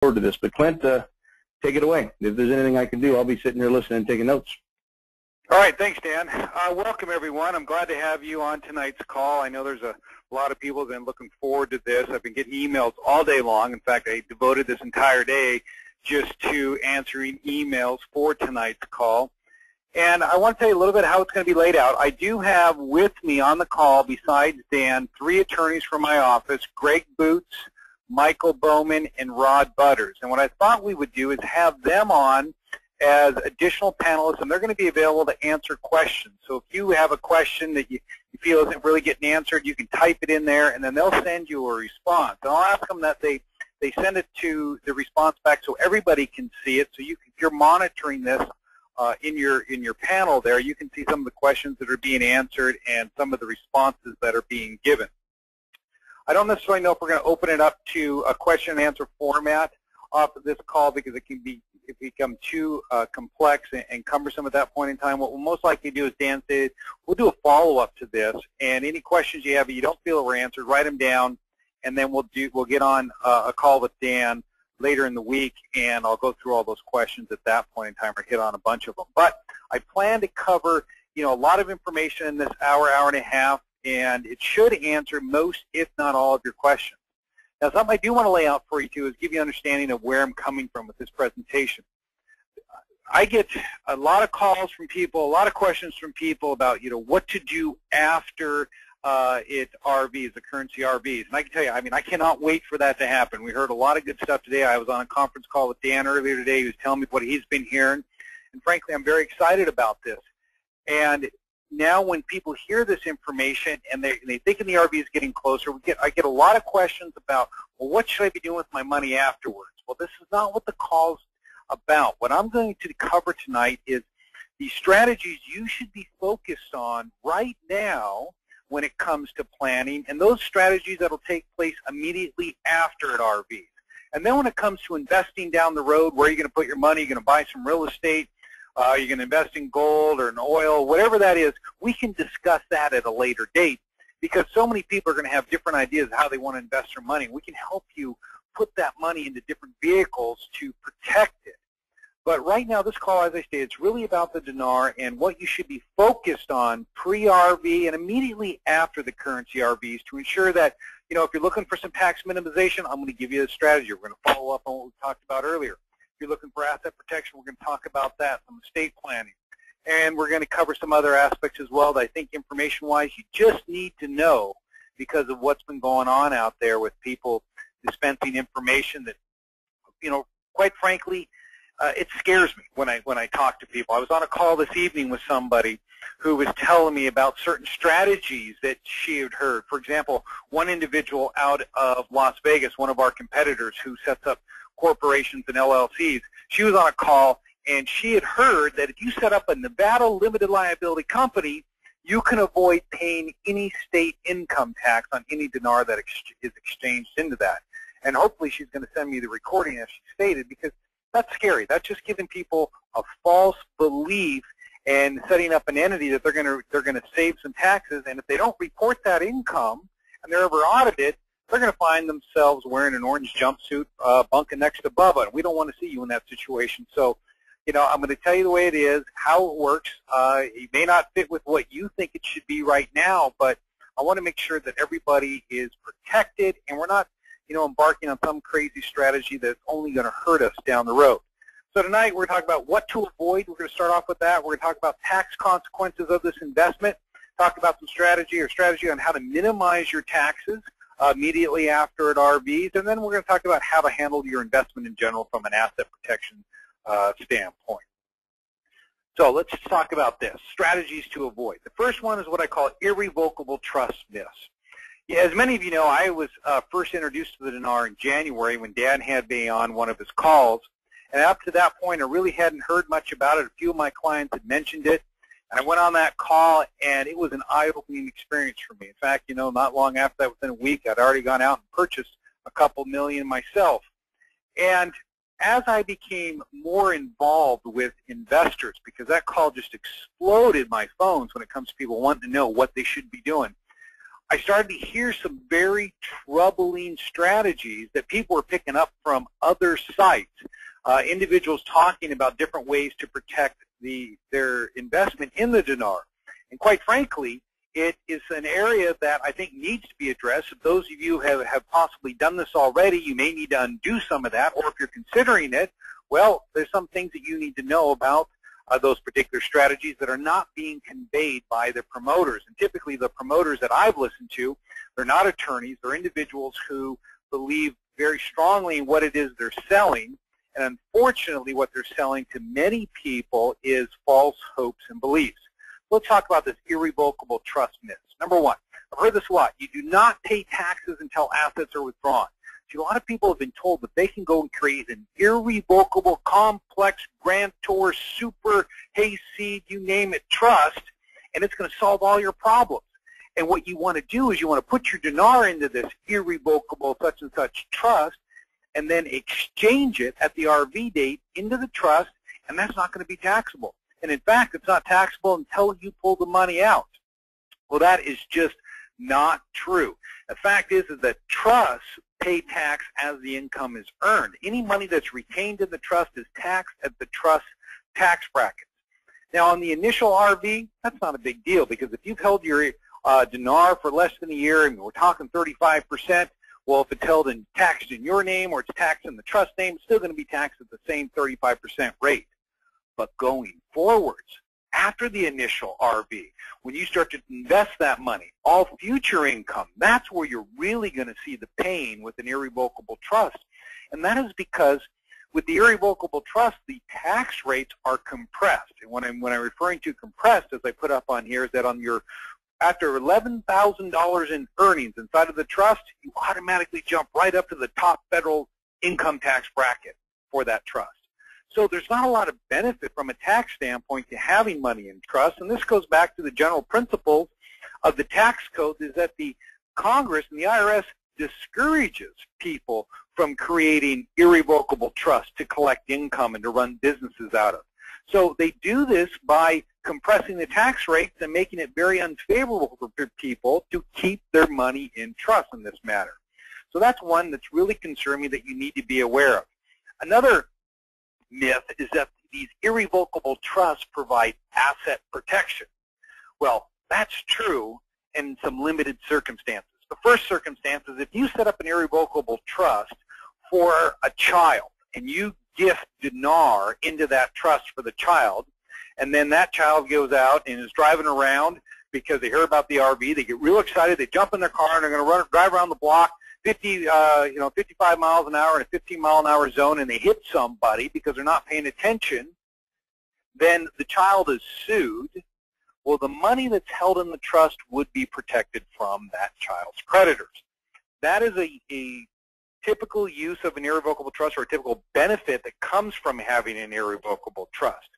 forward to this. But Clint, take it away. If there's anything I can do, I'll be sitting here listening and taking notes. All right, thanks, Dan. Welcome, everyone. I'm glad to have you on tonight's call. I know there's a lot of people that have been looking forward to this. I've been getting emails all day long. In fact, I devoted this entire day just to answering emails for tonight's call. And I want to tell you a little bit how it's going to be laid out. I do have with me on the call, besides Dan, 3 attorneys from my office, Greg Boots, Michael Bowman, and Rod Butters. And what I thought we would do is have them on as additional panelists, and they're going to be available to answer questions. So if you have a question that you feel isn't really getting answered, you can type it in there, and then they'll send you a response. And I'll ask them that they send it to the response back so everybody can see it. So if you're monitoring this in your panel there, you can see some of the questions that are being answered and some of the responses that are being given. I don't necessarily know if we're going to open it up to a question and answer format off of this call because it can become too complex and cumbersome at that point in time. What we'll most likely do, as Dan said, we'll do a follow-up to this, and any questions you have that you don't feel were answered, write them down, and then we'll get on a call with Dan later in the week, and I'll go through all those questions at that point in time or hit on a bunch of them. But I plan to cover, a lot of information in this hour and a half, and it should answer most, if not all, of your questions. Now, something I do want to lay out for you, too, is give you an understanding of where I'm coming from with this presentation. I get a lot of calls from people, a lot of questions from people about, what to do after it's RVs, the currency RVs. And I can tell you, I cannot wait for that to happen. We heard a lot of good stuff today. I was on a conference call with Dan earlier today. He was telling me what he's been hearing. And frankly, I'm very excited about this. And now when people hear this information and they think the RV is getting closer, I get a lot of questions about, well, what should I be doing with my money afterwards? Well, this is not what the call's about. What I'm going to cover tonight is the strategies you should be focused on right now when it comes to planning, and those strategies that will take place immediately after at RVs. And then when it comes to investing down the road, where are you going to put your money? You're going to buy some real estate? You're going to invest in gold or in oil, whatever that is, we can discuss that at a later date because so many people are going to have different ideas of how they want to invest their money. We can help you put that money into different vehicles to protect it. But right now, this call, as I stated, it's really about the dinar and what you should be focused on pre-RV and immediately after the currency RVs to ensure that, if you're looking for some tax minimization, I'm going to give you a strategy. We're going to follow up on what we talked about earlier. If you're looking for asset protection, we're going to talk about that, some estate planning. And we're going to cover some other aspects as well that I think information-wise you just need to know because of what's been going on out there with people dispensing information that, quite frankly, it scares me when I talk to people. I was on a call this evening with somebody who was telling me about certain strategies that she had heard. For example, one individual out of Las Vegas, one of our competitors who sets up corporations and LLCs, she was on a call and she had heard that if you set up a Nevada limited liability company, you can avoid paying any state income tax on any dinar that is exchanged into that. And hopefully she's going to send me the recording as she stated because that's scary. That's just giving people a false belief and setting up an entity that they're going to save some taxes, and if they don't report that income and they're ever audited, they're going to find themselves wearing an orange jumpsuit bunking next to Bubba, and we don't want to see you in that situation. So, I'm going to tell you the way it is, how it works. It may not fit with what you think it should be right now, but I want to make sure that everybody is protected and we're not embarking on some crazy strategy that's only going to hurt us down the road. So tonight we're going to talk about what to avoid. We're going to start off with that. We're going to talk about tax consequences of this investment, talk about some strategy on how to minimize your taxes immediately after at RVs, and then we're going to talk about how to handle your investment in general from an asset protection standpoint. So let's talk about this, strategies to avoid. The first one is what I call irrevocable trust miss. As many of you know, I was first introduced to the dinar in January when Dan had me on one of his calls. And up to that point, I really hadn't heard much about it. A few of my clients had mentioned it. And I went on that call, and it was an eye-opening experience for me. In fact, not long after that, within a week, I'd already gone out and purchased a couple million myself. And as I became more involved with investors, because that call just exploded my phones when it comes to people wanting to know what they should be doing, I started to hear some very troubling strategies that people were picking up from other sites, individuals talking about different ways to protect their investment in the dinar. And quite frankly, it is an area that I think needs to be addressed. If those of you have possibly done this already, you may need to undo some of that, or if you're considering it, well, there's some things that you need to know about those particular strategies that are not being conveyed by the promoters. And typically the promoters that I've listened to, they're not attorneys, they're individuals who believe very strongly in what it is they're selling. And unfortunately, what they're selling to many people is false hopes and beliefs. Let's talk about this irrevocable trust myths. Number one, I've heard this a lot. You do not pay taxes until assets are withdrawn. See, a lot of people have been told that they can go and create an irrevocable, complex, grantor, super, hayseed, you name it, trust, and it's going to solve all your problems. And what you want to do is you want to put your dinar into this irrevocable such and such trust and then exchange it at the RV date into the trust, and that's not going to be taxable. And in fact, it's not taxable until you pull the money out. Well, that is just not true. The fact is that trusts pay tax as the income is earned. Any money that's retained in the trust is taxed at the trust tax brackets. Now, on the initial RV, that's not a big deal, because if you've held your dinar for less than a year, and we're talking 35%, well, if it's held and taxed in your name or it's taxed in the trust name, it's still going to be taxed at the same 35% rate. But going forwards, after the initial RV, when you start to invest that money, all future income, that's where you're really going to see the pain with an irrevocable trust. And that is because with the irrevocable trust, the tax rates are compressed. And when I'm referring to compressed, as I put up on here, is that on your after $11,000 in earnings inside of the trust, you automatically jump right up to the top federal income tax bracket for that trust. So there's not a lot of benefit from a tax standpoint to having money in trust, and this goes back to the general principles of the tax code, is that the Congress and the IRS discourages people from creating irrevocable trust to collect income and to run businesses out of. So they do this by compressing the tax rates and making it very unfavorable for people to keep their money in trust in this matter. So that's one that's really concerning me that you need to be aware of. Another myth is that these irrevocable trusts provide asset protection. Well, that's true in some limited circumstances. The first circumstance is if you set up an irrevocable trust for a child and you gift dinar into that trust for the child, and then that child goes out and is driving around because they hear about the RV, they get real excited, they jump in their car and they're going to drive around the block 55 miles an hour in a 15-mile-an-hour zone, and they hit somebody because they're not paying attention, then the child is sued. Well, the money that's held in the trust would be protected from that child's creditors. That is a typical use of an irrevocable trust, or a typical benefit that comes from having an irrevocable trust.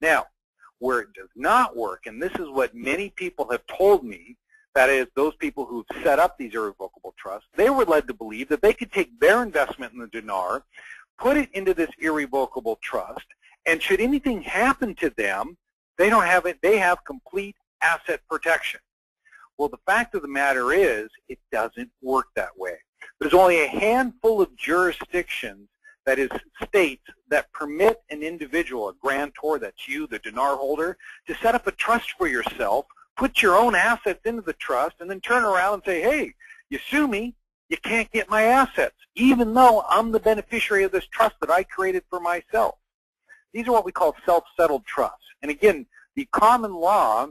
Now, where it does not work, and this is what many people have told me, that is, those people who've set up these irrevocable trusts, they were led to believe that they could take their investment in the dinar, put it into this irrevocable trust, and should anything happen to them, they don't have it, they have complete asset protection. Well, the fact of the matter is, it doesn't work that way. There's only a handful of jurisdictions, that is, states, that permit an individual, a grantor, that's you, the dinar holder, to set up a trust for yourself, put your own assets into the trust, and then turn around and say, hey, you sue me, you can't get my assets, even though I'm the beneficiary of this trust that I created for myself. These are what we call self-settled trusts. And again, the common law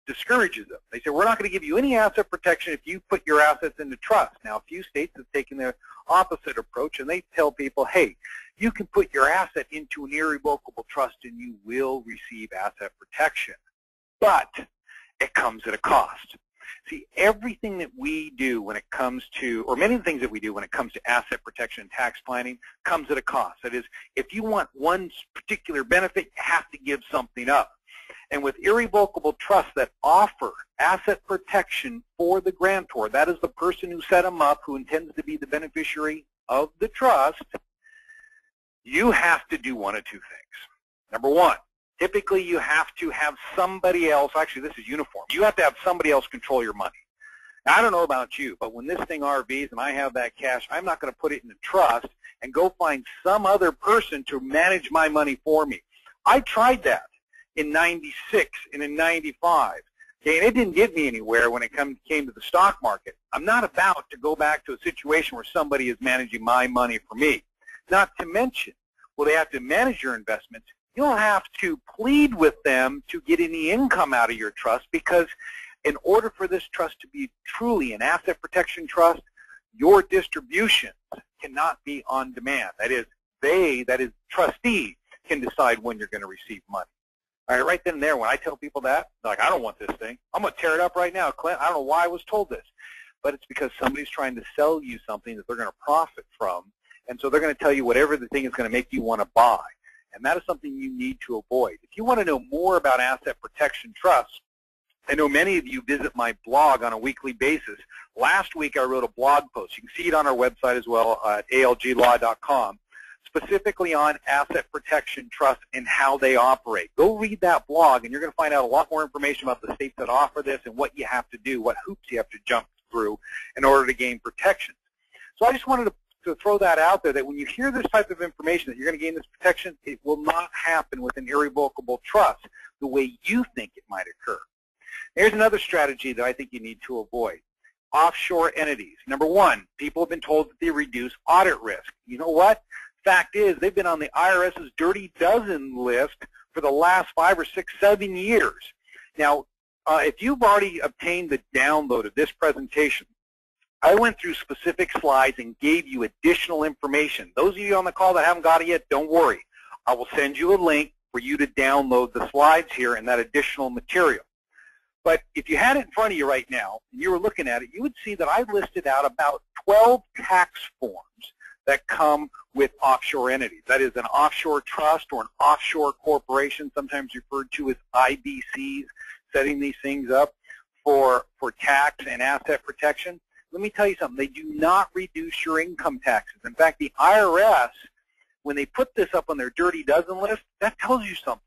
discourages them. They say, we're not going to give you any asset protection if you put your assets into trust. Now, a few states have taken the opposite approach, and they tell people, hey, you can put your asset into an irrevocable trust and you will receive asset protection. But it comes at a cost. See, everything that we do when it comes to, or many of the things that we do when it comes to asset protection and tax planning comes at a cost. That is, if you want one particular benefit, you have to give something up. And with irrevocable trusts that offer asset protection for the grantor, that is the person who set them up, who intends to be the beneficiary of the trust, you have to do one of two things. Number one, typically you have to have somebody else, actually this is uniform, you have to have somebody else control your money. Now, I don't know about you, but when this thing RVs and I have that cash, I'm not going to put it in a trust and go find some other person to manage my money for me. I tried that in 96 and in 95. Okay, and it didn't get me anywhere when it came to the stock market. I'm not about to go back to a situation where somebody is managing my money for me. Not to mention, well, they have to manage your investments. You'll have to plead with them to get any income out of your trust, because in order for this trust to be truly an asset protection trust, your distributions cannot be on demand. That is, trustee, can decide when you're going to receive money. All right, right then and there, when I tell people that, they're like, I don't want this thing. I'm going to tear it up right now, Clint. I don't know why I was told this. But it's because somebody's trying to sell you something that they're going to profit from, and so they're going to tell you whatever the thing is going to make you want to buy. And that is something you need to avoid. If you want to know more about asset protection trusts, I know many of you visit my blog on a weekly basis. Last week I wrote a blog post. You can see it on our website as well at alglaw.com, specifically on asset protection trusts and how they operate. Go read that blog, and you're going to find out a lot more information about the states that offer this and what you have to do, what hoops you have to jump through in order to gain protection. So I just wanted to throw that out there, that when you hear this type of information that you're going to gain this protection, it will not happen with an irrevocable trust the way you think it might occur. Here's another strategy that I think you need to avoid. Offshore entities. Number one, people have been told that they reduce audit risk. You know what? Fact is, they've been on the IRS's Dirty Dozen list for the last 5 or 6, 7 years. Now, if you've already obtained the download of this presentation, I went through specific slides and gave you additional information. Those of you on the call that haven't got it yet, don't worry. I will send you a link for you to download the slides here and that additional material. But if you had it in front of you right now and you were looking at it, you would see that I listed out about 12 tax forms that come with offshore entities. That is an offshore trust or an offshore corporation, sometimes referred to as IBCs, setting these things up for tax and asset protection. Let me tell you something. They do not reduce your income taxes. In fact, the IRS, when they put this up on their Dirty Dozen list, that tells you something,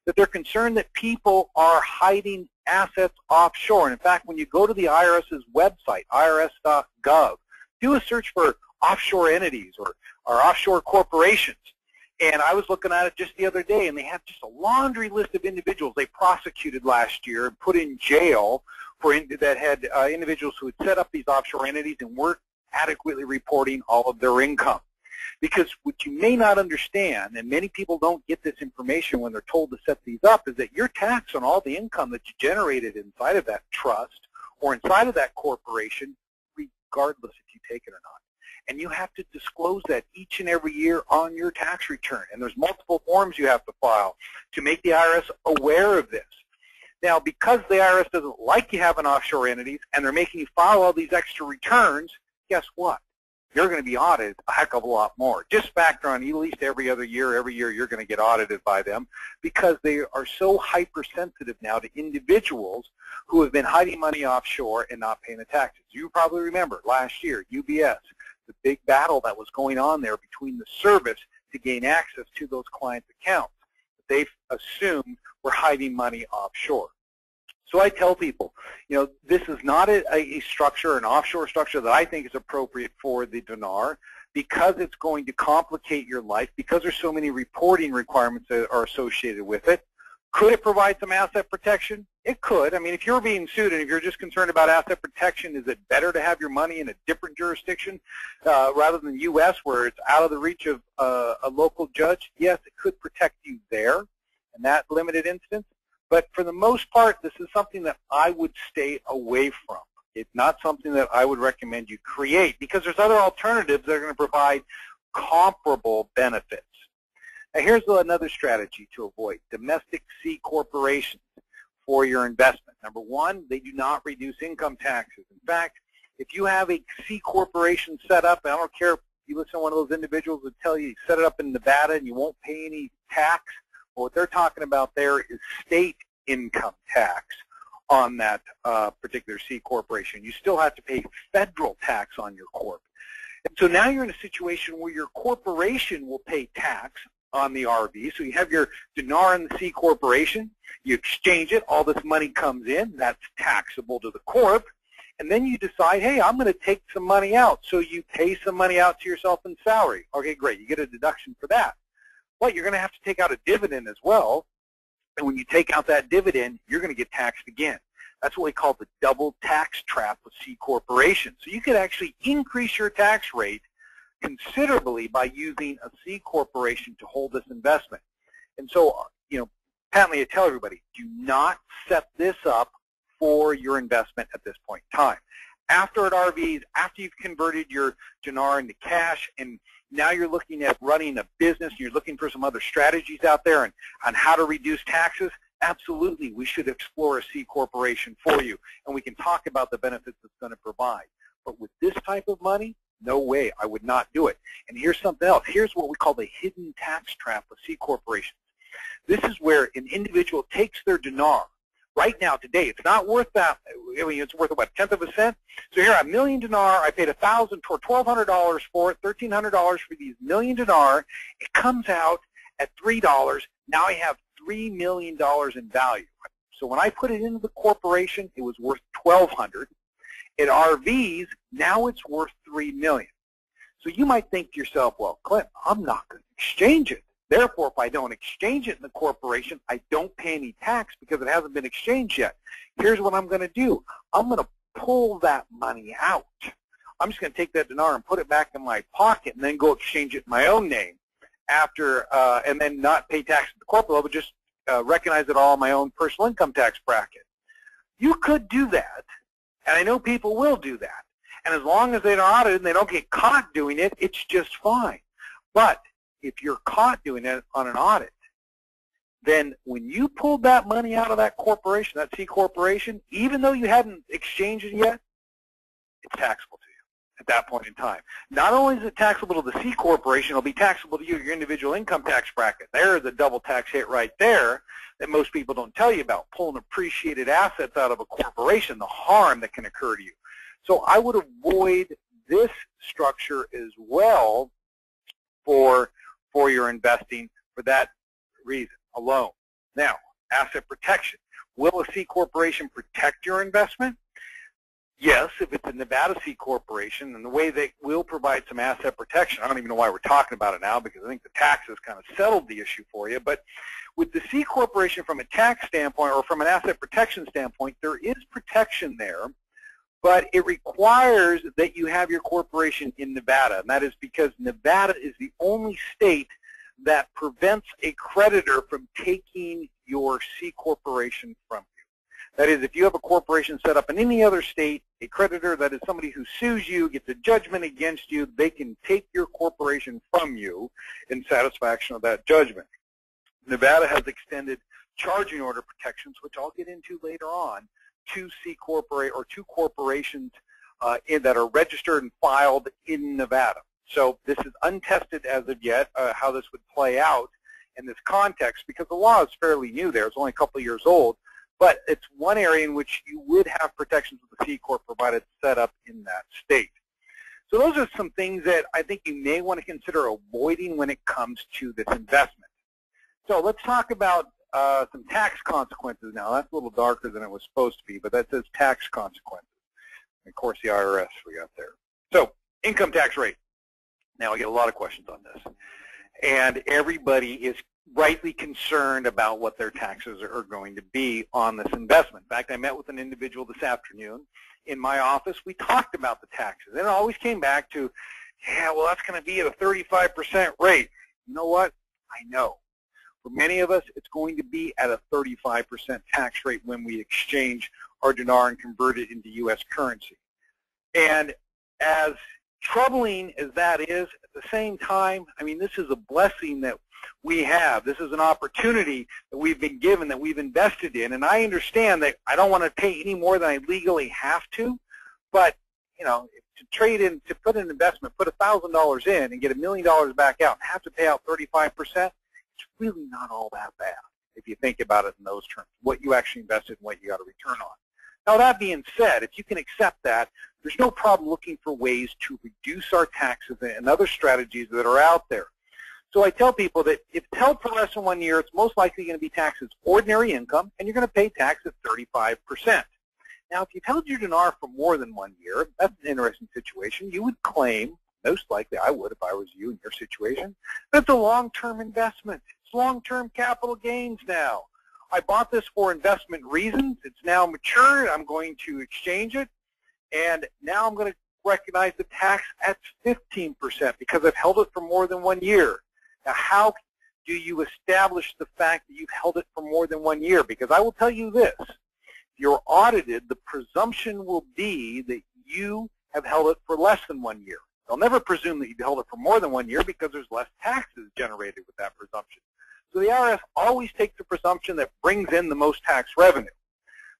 that they're concerned that people are hiding assets offshore. And in fact, when you go to the IRS's website, irs.gov, do a search for offshore entities or offshore corporations. And I was looking at it just the other day, and they have just a laundry list of individuals they prosecuted last year and put in jail that had individuals who had set up these offshore entities and weren't adequately reporting all of their income. Because what you may not understand, and many people don't get this information when they're told to set these up, is that your tax on all the income that you generated inside of that trust or inside of that corporation, regardless if you take it or not. And you have to disclose that each and every year on your tax return. And there's multiple forms you have to file to make the IRS aware of this. Now, because the IRS doesn't like you having offshore entities and they're making you file all these extra returns, guess what? You're going to be audited a heck of a lot more. Just factor on at least every other year. Every year you're going to get audited by them, because they are so hypersensitive now to individuals who have been hiding money offshore and not paying the taxes. You probably remember last year, UBS, the big battle that was going on there between the service to gain access to those clients' accounts that they've assumed were hiding money offshore. So I tell people, you know, this is not a structure, an offshore structure that I think is appropriate for the dinar, because it's going to complicate your life, because there's so many reporting requirements that are associated with it. Could it provide some asset protection? It could. I mean, if you're being sued and if you're just concerned about asset protection, is it better to have your money in a different jurisdiction rather than the U.S. where it's out of the reach of a local judge? Yes, it could protect you there in that limited instance. But for the most part, this is something that I would stay away from. It's not something that I would recommend you create, because there's other alternatives that are going to provide comparable benefits. Now, here's another strategy to avoid: domestic C corporations for your investment. Number one, they do not reduce income taxes. In fact, if you have a C corporation set up, and I don't care if you listen to one of those individuals that tell you set it up in Nevada and you won't pay any tax, well, what they're talking about there is state income tax on that particular C corporation. You still have to pay federal tax on your corp. And so now you're in a situation where your corporation will pay tax on the RV. So you have your dinar in the C corporation, you exchange it, all this money comes in, that's taxable to the corp, and then you decide, hey, I'm going to take some money out. So you pay some money out to yourself in salary. Okay, great. You get a deduction for that. But you're going to have to take out a dividend as well. And when you take out that dividend, you're going to get taxed again. That's what we call the double tax trap with C corporations. So you could actually increase your tax rate considerably by using a C corporation to hold this investment. And so, patently, I tell everybody, do not set this up for your investment at this point in time. After at RVs, after you've converted your dinar into cash, and now you're looking at running a business, and you're looking for some other strategies out there on how to reduce taxes, absolutely, we should explore a C corporation for you, and we can talk about the benefits it's going to provide. But with this type of money, no way, I would not do it. And here's something else. Here's what we call the hidden tax trap with C corporations. This is where an individual takes their dinar. Right now, today, it's not worth that. I mean, it's worth about 1/10 of a cent. So here, $1 million dinar. I paid $1,000 or $1,200 for it, $1,300 for these $1 million dinar. It comes out at $3. Now I have $3 million in value. So when I put it into the corporation, it was worth $1,200. At RVs, now it's worth $3 million. So you might think to yourself, well, Clint, I'm not going to exchange it. Therefore, if I don't exchange it in the corporation, I don't pay any tax because it hasn't been exchanged yet. Here's what I'm going to do. I'm going to pull that money out. I'm just going to take that dinar and put it back in my pocket and then go exchange it in my own name after, and then not pay tax at the corporate level, just recognize it all in my own personal income tax bracket. You could do that, and I know people will do that. And as long as they're audited and they don't get caught doing it, it's just fine. But if you're caught doing it on an audit, then when you pulled that money out of that corporation, that C corporation, even though you hadn't exchanged it yet, it's taxable to you at that point in time. Not only is it taxable to the C corporation, it'll be taxable to you, your individual income tax bracket. There's a double tax hit right there that most people don't tell you about, pulling appreciated assets out of a corporation, the harm that can occur to you. So I would avoid this structure as well for your investing for that reason alone. Now, asset protection. Will a C corporation protect your investment? Yes, if it's a Nevada C corporation, and the way they will provide some asset protection. I don't even know why we're talking about it now because I think the taxes kind of settled the issue for you. But with the C corporation from a tax standpoint or from an asset protection standpoint, there is protection there, but it requires that you have your corporation in Nevada, and that is because Nevada is the only state that prevents a creditor from taking your C corporation from you. That is, if you have a corporation set up in any other state, a creditor, that is somebody who sues you, gets a judgment against you, they can take your corporation from you in satisfaction of that judgment. Nevada has extended charging order protections, which I'll get into later on, to corporations that are registered and filed in Nevada. So this is untested as of yet, how this would play out in this context, because the law is fairly new there. It's only a couple of years old, but it's one area in which you would have protections with the C Corp provided set up in that state. So those are some things that I think you may want to consider avoiding when it comes to this investment. So let's talk about some tax consequences now. That's a little darker than it was supposed to be, but that says tax consequences. And of course, the IRS we got there. So income tax rate. Now, I get a lot of questions on this. And everybody is rightly concerned about what their taxes are going to be on this investment. In fact, I met with an individual this afternoon in my office. We talked about the taxes. And it always came back to, yeah, well, that's going to be at a 35% rate. You know what? I know. For many of us, it's going to be at a 35% tax rate when we exchange our dinar and convert it into U.S. currency. And as troubling as that is, at the same time, I mean, this is a blessing that we have. This is an opportunity that we've been given, that we've invested in. And I understand that I don't want to pay any more than I legally have to, but, you know, to trade in, to put an investment, put $1,000 in and get $1 million back out and have to pay out 35%, it's really not all that bad if you think about it in those terms, what you actually invested and what you got a return on. Now, that being said, if you can accept that, there's no problem looking for ways to reduce our taxes and other strategies that are out there. So I tell people that if it's held for less than 1 year, it's most likely going to be taxed as ordinary income, and you're going to pay tax at 35%. Now, if you've held your dinar for more than 1 year, that's an interesting situation. You would claim, most likely I would if I was you in your situation, that's a long-term investment. It's long-term capital gains now. I bought this for investment reasons. It's now matured. I'm going to exchange it. And now I'm going to recognize the tax at 15% because I've held it for more than 1 year. Now, how do you establish the fact that you've held it for more than 1 year? Because I will tell you this. If you're audited, the presumption will be that you have held it for less than 1 year. They'll never presume that you've held it for more than 1 year because there's less taxes generated with that presumption. So the IRS always takes the presumption that brings in the most tax revenue.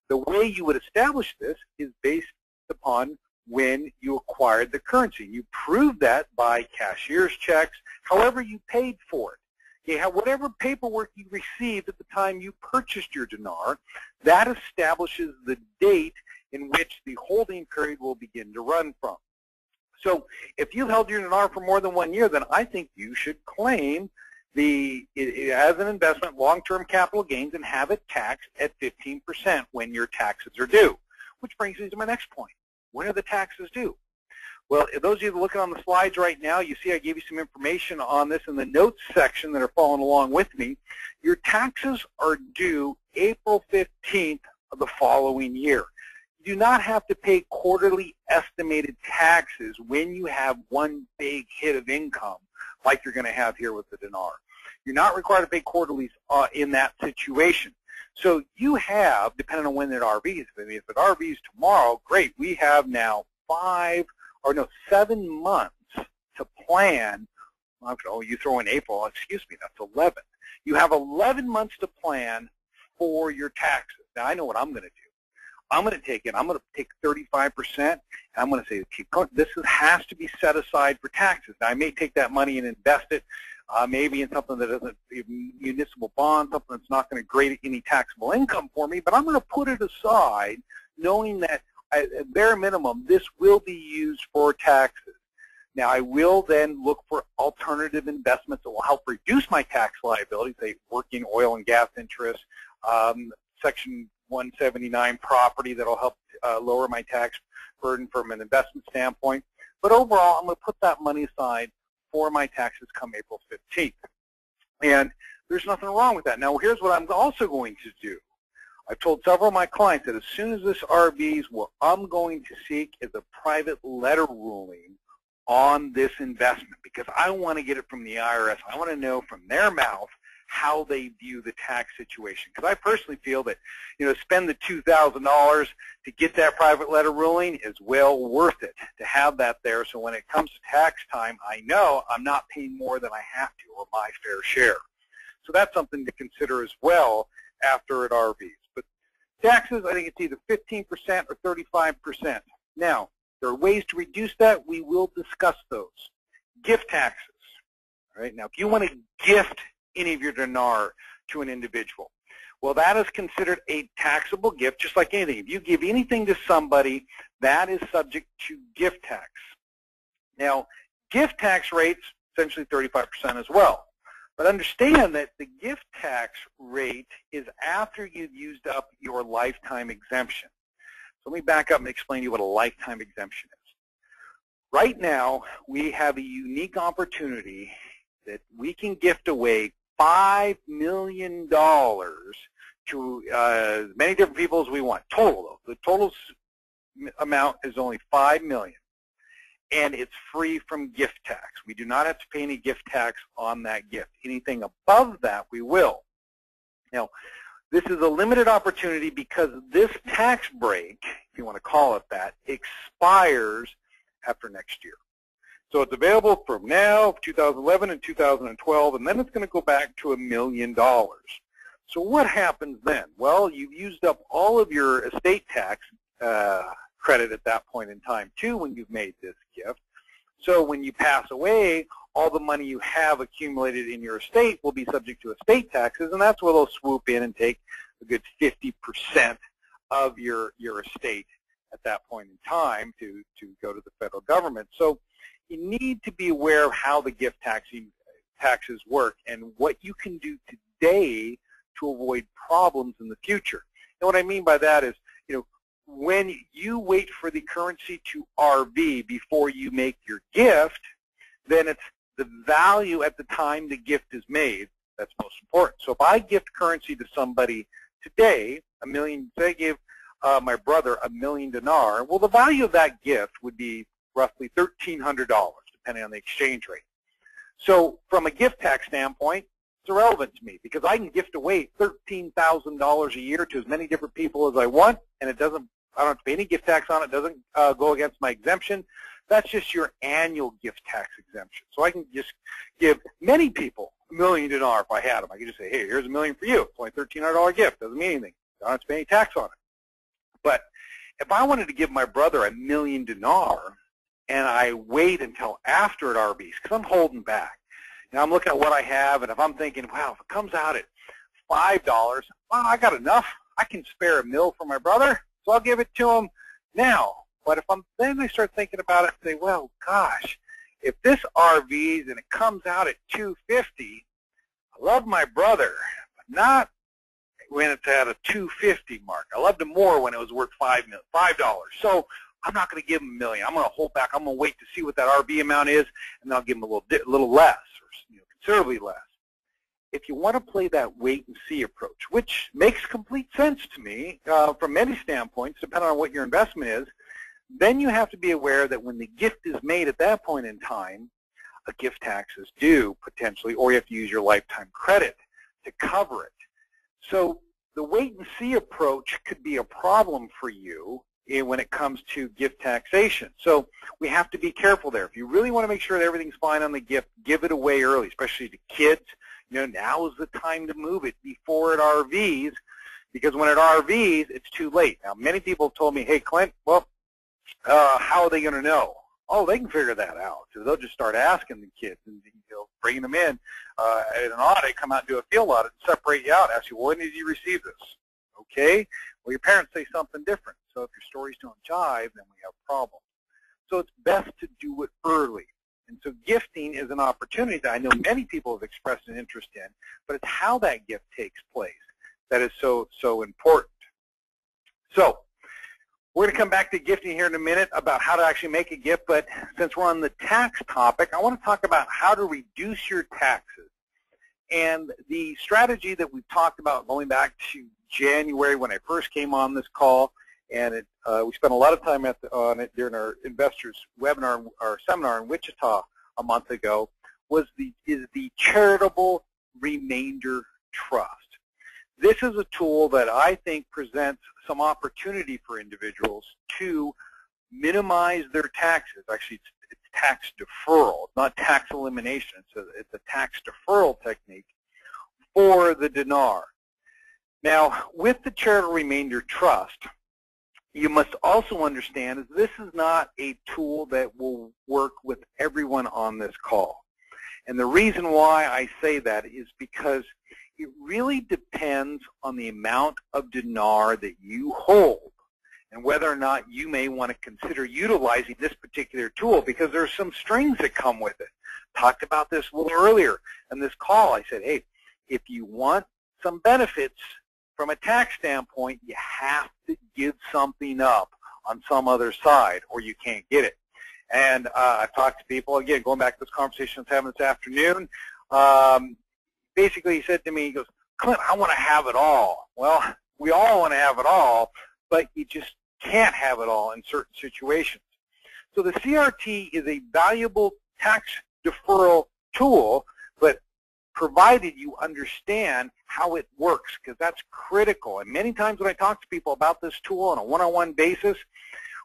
The way you would establish this is based upon when you acquired the currency. You prove that by cashier's checks, however you paid for it. You have whatever paperwork you received at the time you purchased your dinar, that establishes the date in which the holding period will begin to run from. So if you've held your dinar for more than 1 year, then I think you should claim as an investment long-term capital gains and have it taxed at 15% when your taxes are due. Which brings me to my next point. When are the taxes due? Well, those of you that are looking on the slides right now, you see I gave you some information on this in the notes section that are following along with me. Your taxes are due April 15th of the following year. You do not have to pay quarterly estimated taxes when you have one big hit of income like you're going to have here with the dinar. You're not required to pay quarterlies in that situation. So you have, depending on when it RVs, I mean, if it RVs tomorrow, great. We have now 7 months to plan. Oh, you throw in April, excuse me, that's 11. You have 11 months to plan for your taxes. Now, I know what I'm going to do. I'm going to take 35%, and I'm going to say, this has to be set aside for taxes. Now, I may take that money and invest it maybe in something that isn't a municipal bond, something that's not going to create any taxable income for me, but I'm going to put it aside knowing that at bare minimum, this will be used for taxes. Now, I will then look for alternative investments that will help reduce my tax liability, say working oil and gas interest, Section 179 property that will help lower my tax burden from an investment standpoint. But overall, I'm going to put that money aside for my taxes come April 15th. And there's nothing wrong with that. Now, here's what I'm also going to do. I've told several of my clients that as soon as this RVs, what I'm going to seek is a private letter ruling on this investment because I want to get it from the IRS. I want to know from their mouth how they view the tax situation. Because I personally feel that, spend the $2,000 to get that private letter ruling is well worth it to have that there. So when it comes to tax time, I know I'm not paying more than I have to or my fair share. So that's something to consider as well after it RVs. But taxes, I think it's either 15% or 35%. Now, there are ways to reduce that. We will discuss those. Gift taxes. All right. Now, if you want to gift any of your dinar to an individual, well, that is considered a taxable gift, just like anything. If you give anything to somebody, that is subject to gift tax. Now, gift tax rates, essentially 35% as well. But understand that the gift tax rate is after you've used up your lifetime exemption. So let me back up and explain to you what a lifetime exemption is. Right now, we have a unique opportunity that we can gift away $5 million to as many different people as we want. Total, though. The total amount is only $5 million. And it's free from gift tax. We do not have to pay any gift tax on that gift. Anything above that, we will. Now, this is a limited opportunity because this tax break, if you want to call it that, expires after next year. So it's available from now, 2011 and 2012, and then it's going to go back to $1 million. So what happens then? Well, you've used up all of your estate tax credit at that point in time, too, when you've made this gift. So when you pass away, all the money you have accumulated in your estate will be subject to estate taxes, and that's where they'll swoop in and take a good 50% of your estate at that point in time to go to the federal government. So you need to be aware of how the gift taxes work and what you can do today to avoid problems in the future. And what I mean by that is, when you wait for the currency to RV before you make your gift, then it's the value at the time the gift is made that's most important. So if I gift currency to somebody today, $1 million, say I gave my brother $1 million dinar, well, the value of that gift would be roughly $1,300, depending on the exchange rate. So from a gift tax standpoint, it's irrelevant to me because I can gift away $13,000 a year to as many different people as I want, and it doesn't, I don't have to pay any gift tax on it. It doesn't go against my exemption. That's just your annual gift tax exemption. So I can just give many people $1 million dinar if I had them. I could just say, hey, here's $1 million for you. It's only a $1,300 gift. Doesn't mean anything. I don't have to pay any tax on it. But if I wanted to give my brother $1 million dinar and I wait until after it RVs, because I'm holding back. Now I'm looking at what I have, and if I'm thinking, wow, if it comes out at $5, well, I got enough. I can spare $1 million for my brother, so I'll give it to him now. But if then I start thinking about it and say, well, gosh, if this RVs and it comes out at $250, I love my brother, but not when it's at a $250 mark. I loved him more when it was worth $5. So I'm not going to give him $1 million. I'm going to hold back. I'm going to wait to see what that RV amount is, and then I'll give him a little less, or considerably less. If you want to play that wait and see approach, which makes complete sense to me from many standpoints, depending on what your investment is, then you have to be aware that when the gift is made at that point in time, a gift tax is due potentially, or you have to use your lifetime credit to cover it. So the wait and see approach could be a problem for you when it comes to gift taxation. So we have to be careful there. If you really want to make sure that everything's fine on the gift, give it away early, especially to kids. Now is the time to move it before it RVs, because when it RVs, it's too late. Now, many people have told me, hey, Clint, well, how are they going to know? Oh, they can figure that out. So they'll just start asking the kids and bringing them in at an audit, come out and do a field audit, and separate you out, ask you, when did you receive this? Okay, well, your parents say something different. So if your stories don't jive, then we have problems. So it's best to do it early. And so gifting is an opportunity that I know many people have expressed an interest in, but it's how that gift takes place that is so important. So we're going to come back to gifting here in a minute about how to actually make a gift, but since we're on the tax topic, I want to talk about how to reduce your taxes. And the strategy that we've talked about going back to January when I first came on this call, and we spent a lot of time on it during our investors webinar, our seminar in Wichita a month ago, is the charitable remainder trust. This is a tool that I think presents some opportunity for individuals to minimize their taxes. Actually, it's tax deferral, not tax elimination. It's a tax deferral technique for the dinar. Now, with the charitable remainder trust, you must also understand that this is not a tool that will work with everyone on this call. And the reason why I say that is because it really depends on the amount of dinar that you hold and whether or not you may want to consider utilizing this particular tool, because there's some strings that come with it. Talked about this a little earlier in this call. I said, hey, if you want some benefits from a tax standpoint, you have to give something up on some other side or you can't get it. And I've talked to people, again, going back to this conversation I was having this afternoon. Basically, he said to me, he goes, Clint, I want to have it all. Well, we all want to have it all, but you just can't have it all in certain situations. So the CRT is a valuable tax deferral tool, but provided you understand how it works, because that's critical. And many times when I talk to people about this tool on a one-on-one basis,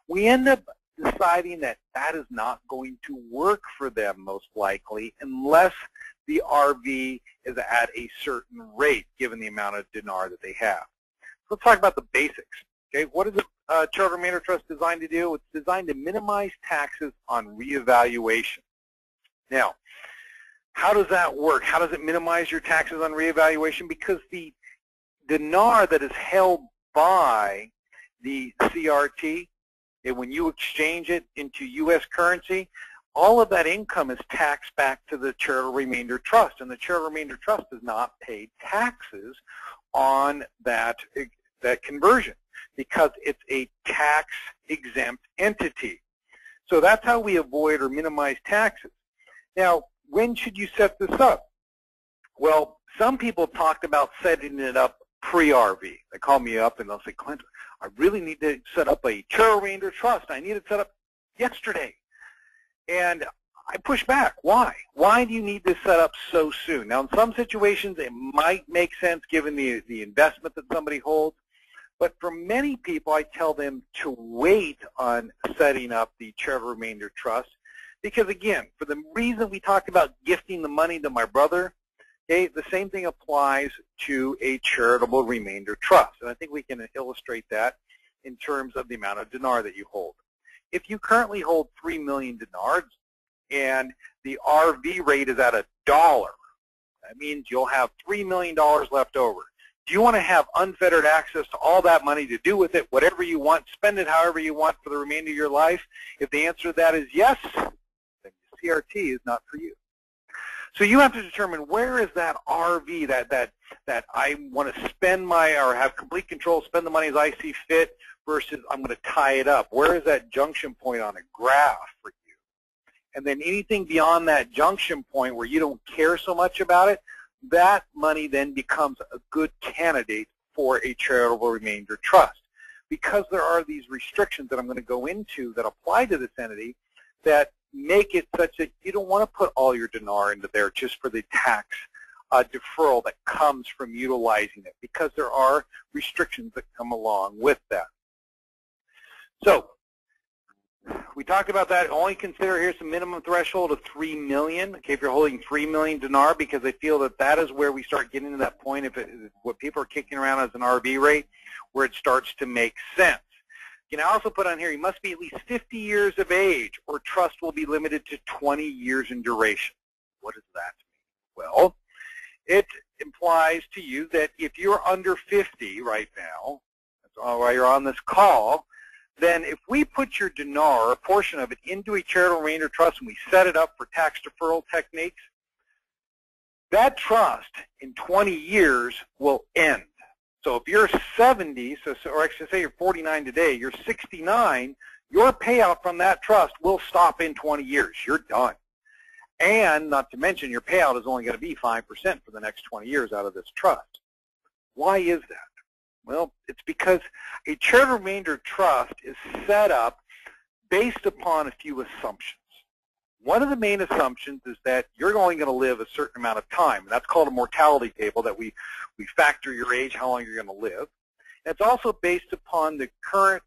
we end up deciding that that is not going to work for them most likely unless the RV is at a certain rate given the amount of dinar that they have. So let's talk about the basics. Okay, what is a charitable remainder trust designed to do? It's designed to minimize taxes on reevaluation. Now, how does that work? How does it minimize your taxes on reevaluation? Because the dinar that is held by the CRT, and when you exchange it into U.S. currency, all of that income is taxed back to the charitable remainder trust, and the charitable remainder trust does not pay taxes on that conversion. because it's a tax-exempt entity. So that's how we avoid or minimize taxes. Now, when should you set this up? Well, some people talked about setting it up pre-RV. They call me up and they'll say, Clint, I really need to set up a charitable remainder trust. I need it set up yesterday. And I push back. Why? Why do you need this set up so soon? Now, in some situations, it might make sense given the investment that somebody holds. But for many people, I tell them to wait on setting up the charitable remainder trust because, again, for the reason we talked about gifting the money to my brother, okay, the same thing applies to a charitable remainder trust. And I think we can illustrate that in terms of the amount of dinar that you hold. If you currently hold 3 million dinars and the RV rate is at $1, that means you'll have $3 million left over. Do you want to have unfettered access to all that money to do with it whatever you want, spend it however you want for the remainder of your life? If the answer to that is yes, then CRT is not for you. So you have to determine where is that RV that I want to spend or have complete control, spend the money as I see fit versus I'm going to tie it up. Where is that junction point on a graph for you? And then anything beyond that junction point where you don't care so much about it, that money then becomes a good candidate for a charitable remainder trust. Because there are these restrictions that I'm going to go into that apply to this entity that make it such that you don't want to put all your dinar into there just for the tax deferral that comes from utilizing it, because there are restrictions that come along with that. So we talked about that. Only consider here's the minimum threshold of 3 million. Okay, if you're holding 3 million dinar, because I feel that that is where we start getting to that point. If what people are kicking around as an RV rate, where it starts to make sense. You can also put on here, you must be at least 50 years of age, or trust will be limited to 20 years in duration. What does that mean? Well, it implies to you that if you're under 50 right now, that's why you're on this call, then if we put your dinar, or a portion of it, into a charitable remainder trust and we set it up for tax deferral techniques, that trust in 20 years will end. So if you're 70, or actually say you're 49 today, you're 69, your payout from that trust will stop in 20 years. You're done. And not to mention your payout is only going to be 5% for the next 20 years out of this trust. Why is that? Well, it's because a charitable remainder trust is set up based upon a few assumptions. One of the main assumptions is that you're only going to live a certain amount of time. And that's called a mortality table, that we factor your age, how long you're going to live. And it's also based upon the current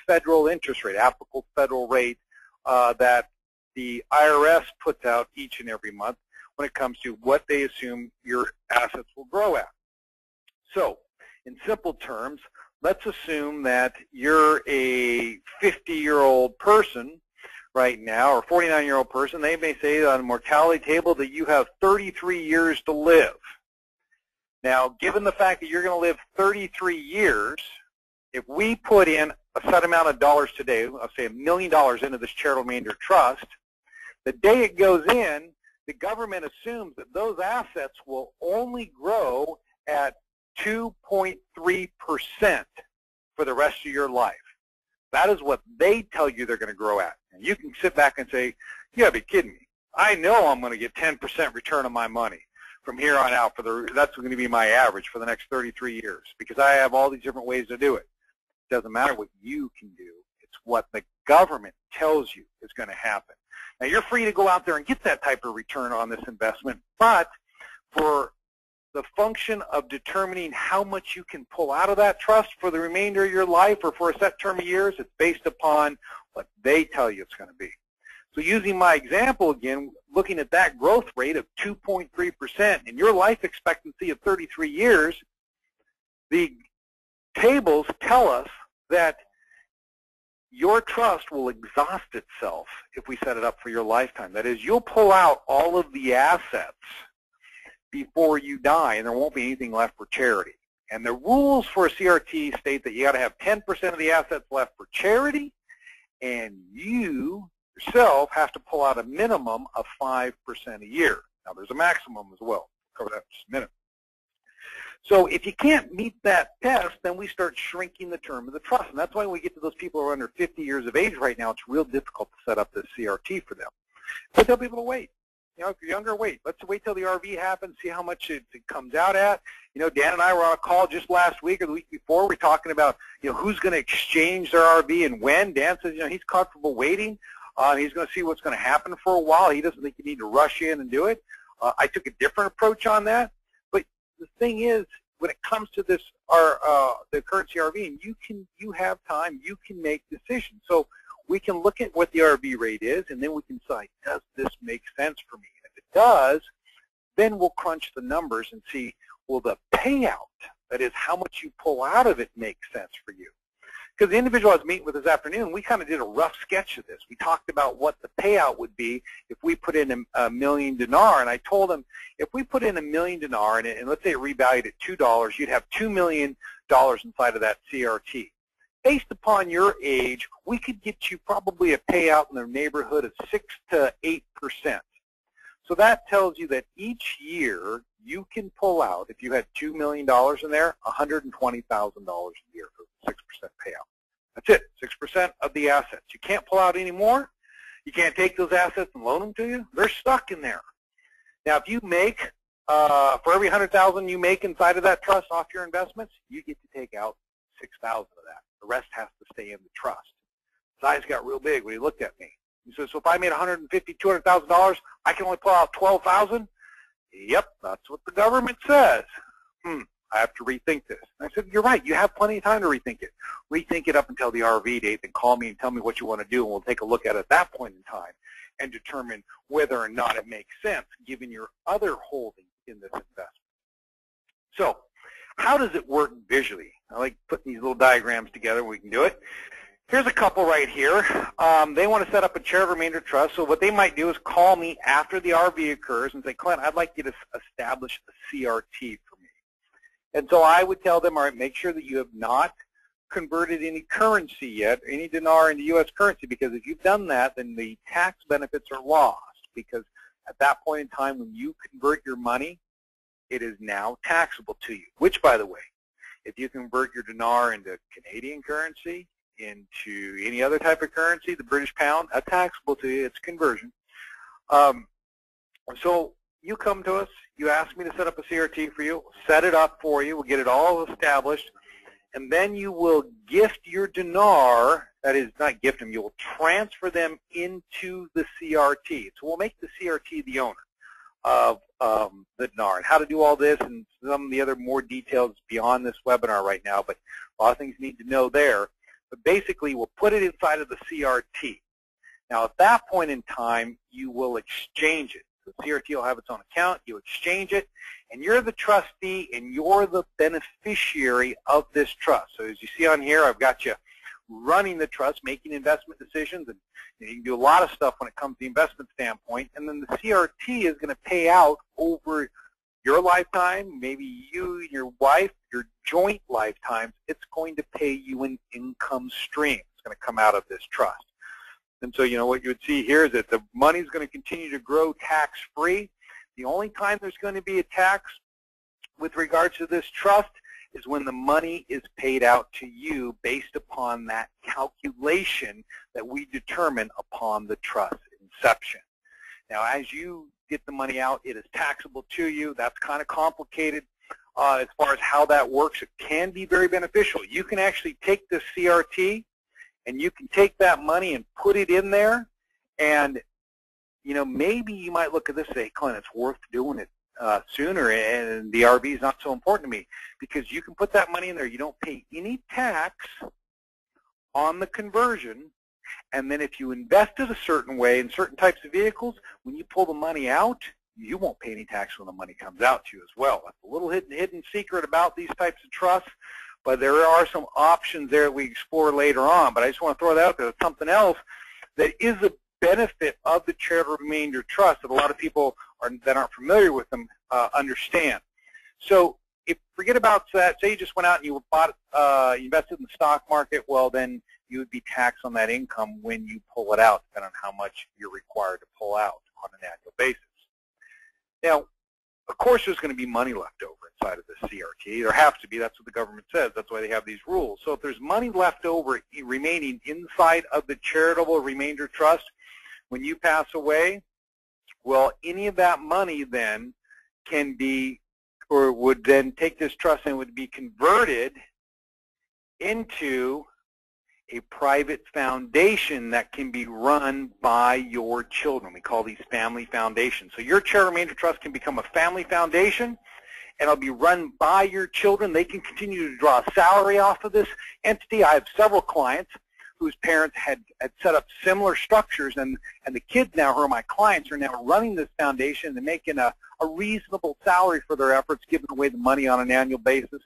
federal interest rate, applicable federal rate that the IRS puts out each and every month when it comes to what they assume your assets will grow at. So, in simple terms, let's assume that you're a 50-year-old person right now, or 49-year-old person. They may say on a mortality table that you have 33 years to live. Now, given the fact that you're going to live 33 years, if we put in a set amount of dollars today, I'll say $1 million into this charitable remainder trust, the day it goes in, the government assumes that those assets will only grow at 2.3% for the rest of your life. That is what they tell you they're going to grow at. And you can sit back and say, you gotta be kidding me. I know I'm going to get 10% return on my money from here on out. That's going to be my average for the next 33 years because I have all these different ways to do it. It doesn't matter what you can do. It's what the government tells you is going to happen. Now, you're free to go out there and get that type of return on this investment, but for the function of determining how much you can pull out of that trust for the remainder of your life or for a set term of years, it's based upon what they tell you it's going to be. So using my example again, looking at that growth rate of 2.3% and your life expectancy of 33 years, the tables tell us that your trust will exhaust itself if we set it up for your lifetime. That is, you'll pull out all of the assets before you die, and there won't be anything left for charity. And the rules for a CRT state that you got to have 10% of the assets left for charity, and you yourself have to pull out a minimum of 5% a year. Now, there's a maximum as well. We'll cover that in just a minute. So if you can't meet that test, then we start shrinking the term of the trust. And that's why when we get to those people who are under 50 years of age right now, it's real difficult to set up this CRT for them. I tell people to wait. You know, if you're younger, wait. Let's wait till the RV happens, see how much it comes out at. You know, Dan and I were on a call just last week or the week before. We're talking about, you know, who's going to exchange their RV and when. Dan says, you know, he's comfortable waiting. He's going to see what's going to happen for a while. He doesn't think you need to rush in and do it. I took a different approach on that. But the thing is, when it comes to this, the currency RV, and you have time, you can make decisions. So we can look at what the RV rate is, and then we can decide, does this make sense for me? And if it does, then we'll crunch the numbers and see, will the payout, that is how much you pull out of it, make sense for you? Because the individual I was meeting with this afternoon, we kind of did a rough sketch of this. We talked about what the payout would be if we put in a million dinar, and I told him if we put in $1 million dinar, and let's say it revalued at $2, you'd have $2 million inside of that CRT. Based upon your age, we could get you probably a payout in the neighborhood of 6 to 8%. So that tells you that each year you can pull out, if you had $2 million in there, $120,000 a year for 6% payout. That's it, 6% of the assets. You can't pull out any more. You can't take those assets and loan them to you. They're stuck in there. Now, if you make, for every $100,000 you make inside of that trust off your investments, you get to take out $6,000 of that. The rest has to stay in the trust. His eyes got real big when he looked at me. He said, so if I made $150,000, $200,000, I can only pull out $12,000? Yep, that's what the government says. I have to rethink this. And I said, you're right. You have plenty of time to rethink it. Rethink it up until the RV date, then call me and tell me what you want to do, and we'll take a look at it at that point in time and determine whether or not it makes sense given your other holdings in this investment. So how does it work visually? I like putting these little diagrams together when we can do it. Here's a couple right here. They want to set up a shared remainder trust. So what they might do is call me after the RV occurs and say, Clint, I'd like you to establish a CRT for me. And so I would tell them, all right, make sure that you have not converted any currency yet, any dinar into U.S. currency, because if you've done that, then the tax benefits are lost, because at that point in time when you convert your money, it is now taxable to you, which, by the way, if you convert your dinar into Canadian currency, into any other type of currency, the British pound, that's taxable to you. It's conversion. So you come to us, you ask me to set up a CRT for you, we'll set it up for you, we'll get it all established, and then you will gift your dinar, that is, not gift them, you will transfer them into the CRT. So we'll make the CRT the owner of the dinar. And how to do all this and some of the other more details beyond this webinar right now, but a lot of things you need to know there. But basically, we'll put it inside of the CRT. Now, at that point in time, you will exchange it. The CRT will have its own account. You exchange it, and you're the trustee, and you're the beneficiary of this trust. So as you see on here, I've got you running the trust, making investment decisions, and you can do a lot of stuff when it comes to the investment standpoint. And then the CRT is going to pay out over your lifetime, maybe you and your wife, your joint lifetimes. It's going to pay you an income stream. It's going to come out of this trust. And so, you know, what you would see here is that the money is going to continue to grow tax-free. The only time there's going to be a tax with regards to this trust is when the money is paid out to you based upon that calculation that we determine upon the trust inception. Now, as you get the money out, it is taxable to you. That's kind of complicated as far as how that works. It can be very beneficial. You can actually take this CRT and you can take that money and put it in there, and you know, maybe you might look at this and say, Clint, it's worth doing it sooner, and the RV is not so important to me, because you can put that money in there. You don't pay any tax on the conversion, and then if you invest it a certain way in certain types of vehicles, when you pull the money out, you won't pay any tax when the money comes out to you as well. That's a little hidden secret about these types of trusts, but there are some options there that we explore later on. But I just want to throw that out there. It's something else that is a benefit of the shared remainder trust that a lot of people that aren't familiar with them understand. So if forget about that, say you just went out and you bought, you invested in the stock market, well then you would be taxed on that income when you pull it out, depending on how much you're required to pull out on an annual basis. Now, of course, there's going to be money left over. outside of the CRT. There has to be. That's what the government says. That's why they have these rules. So if there's money left over remaining inside of the charitable remainder trust when you pass away, well, any of that money then can be, or would then take this trust and would be converted into a private foundation that can be run by your children. We call these family foundations. So your charitable remainder trust can become a family foundation, and it'll be run by your children. They can continue to draw a salary off of this entity. I have several clients whose parents had set up similar structures, and the kids now who are my clients are now running this foundation and making a reasonable salary for their efforts, giving away the money on an annual basis.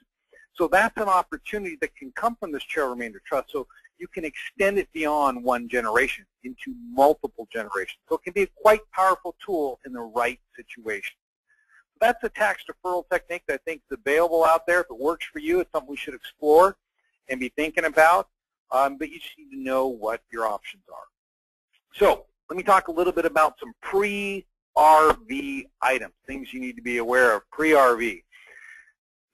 So that's an opportunity that can come from this charitable remainder trust. So you can extend it beyond one generation into multiple generations. So it can be a quite powerful tool in the right situation. That's a tax deferral technique that I think is available out there. If it works for you, it's something we should explore and be thinking about. But you just need to know what your options are. So let me talk a little bit about some pre-RV items, things you need to be aware of pre-RV.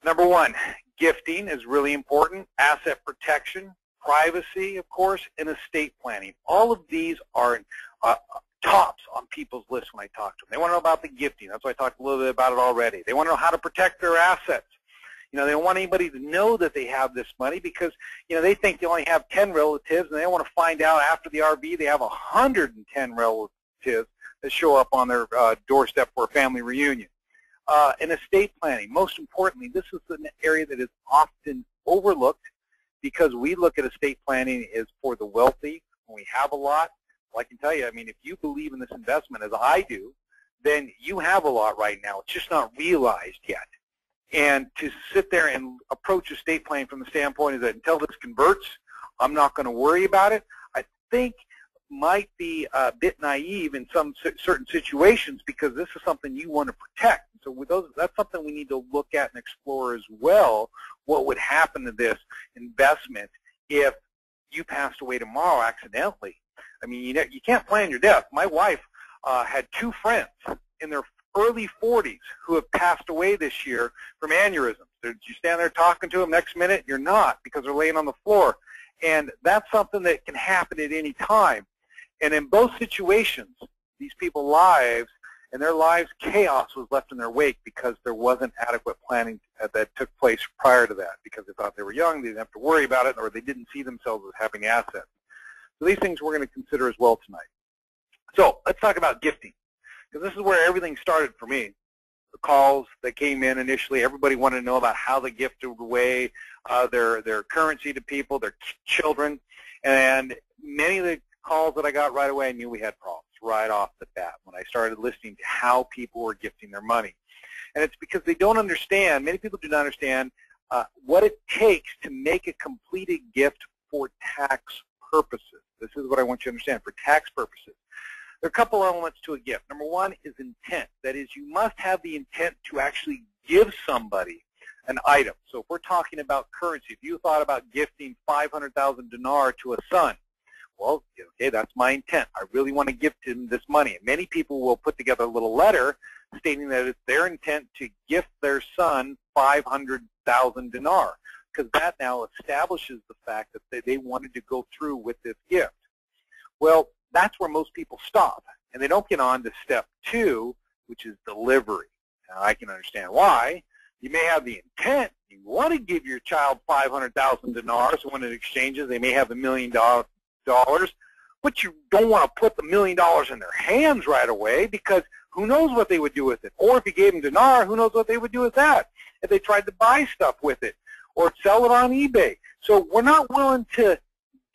Number one, gifting is really important, asset protection, privacy, of course, and estate planning. All of these are tops on people's list when I talk to them. They want to know about the gifting. That's why I talked a little bit about it already. They want to know how to protect their assets. You know, they don't want anybody to know that they have this money because, you know, they think they only have 10 relatives, and they want to find out after the RV they have 110 relatives that show up on their doorstep for a family reunion. And estate planning, most importantly, this is an area that is often overlooked because we look at estate planning as for the wealthy when we have a lot. Well, I can tell you, I mean, if you believe in this investment as I do, then you have a lot right now. It's just not realized yet. And to sit there and approach estate planning from the standpoint is that until this converts, I'm not going to worry about it, I think might be a bit naive in some certain situations because this is something you want to protect. So with those, that's something we need to look at and explore as well. What would happen to this investment if you passed away tomorrow accidentally? I mean, you can't plan your death. My wife had two friends in their early 40s who have passed away this year from aneurysms. You stand there talking to them, next minute you're not because they're laying on the floor. And that's something that can happen at any time. And in both situations, these people's lives and their lives, chaos was left in their wake because there wasn't adequate planning that took place prior to that because they thought they were young, they didn't have to worry about it, or they didn't see themselves as having assets. So these things we're going to consider as well tonight. So let's talk about gifting, because this is where everything started for me. The calls that came in initially, everybody wanted to know about how they gifted away their currency to people, their children, and many of the calls that I got right away, I knew we had problems right off the bat when I started listening to how people were gifting their money. And it's because they don't understand, many people do not understand what it takes to make a completed gift for tax purposes. This is what I want you to understand, for tax purposes. There are a couple elements to a gift. Number one is intent. That is, you must have the intent to actually give somebody an item. So if we're talking about currency, if you thought about gifting 500,000 dinar to a son, well, okay, that's my intent. I really want to gift him this money. And many people will put together a little letter stating that it's their intent to gift their son 500,000 dinar, because that now establishes the fact that they wanted to go through with this gift. Well, that's where most people stop, and they don't get on to step two, which is delivery. Now, I can understand why. You may have the intent, you want to give your child 500,000 dinars, when it exchanges, they may have $1 million, but you don't want to put the $1 million in their hands right away because who knows what they would do with it. Or if you gave them dinar, who knows what they would do with that if they tried to buy stuff with it or sell it on eBay. So we're not willing to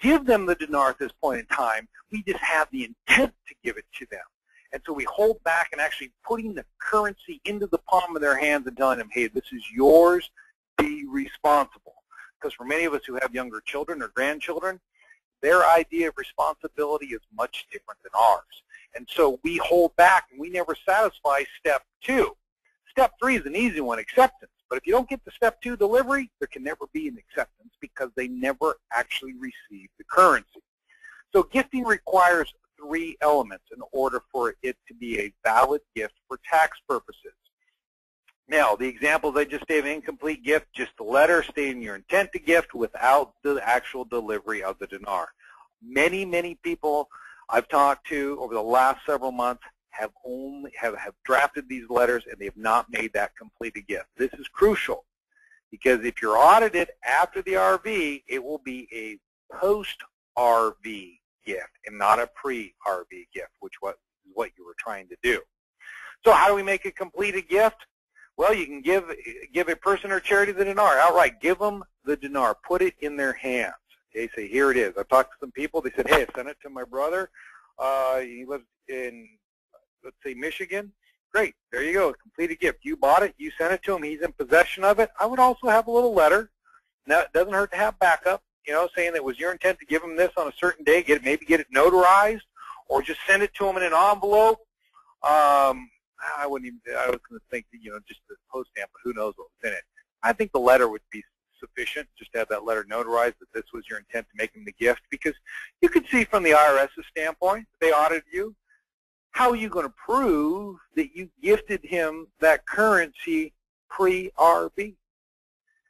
give them the dinar at this point in time. We just have the intent to give it to them. And so we hold back and actually putting the currency into the palm of their hands and telling them, hey, this is yours, be responsible. Because for many of us who have younger children or grandchildren, their idea of responsibility is much different than ours. And so we hold back and we never satisfy step two. Step three is an easy one, acceptance. But if you don't get to step two, delivery, there can never be an acceptance because they never actually receive the currency. So gifting requires three elements in order for it to be a valid gift for tax purposes. Now, the examples I just gave, incomplete gift, just the letter stating your intent to gift without the actual delivery of the dinar. Many, many people I've talked to over the last several months have drafted these letters and they have not made that completed gift. This is crucial because if you're audited after the RV, it will be a post-RV gift and not a pre-RV gift, which is what you were trying to do. So how do we make a completed gift? Well, you can give a person or charity the dinar outright. Give them the dinar. Put it in their hands. Okay, say, here it is. I've talked to some people. They said, hey, I sent it to my brother. He lives in, let's say, Michigan. Great. There you go. A completed gift. You bought it. You sent it to him. He's in possession of it. I would also have a little letter. Now, it doesn't hurt to have backup, you know, saying that it was your intent to give him this on a certain day. Maybe get it notarized or just send it to him in an envelope. I was going to think that, you know, just the post stamp, but who knows what was in it. I think the letter would be sufficient, just to have that letter notarized that this was your intent to make him the gift, because you could see from the IRS's standpoint, they audited you, how are you going to prove that you gifted him that currency pre-RV?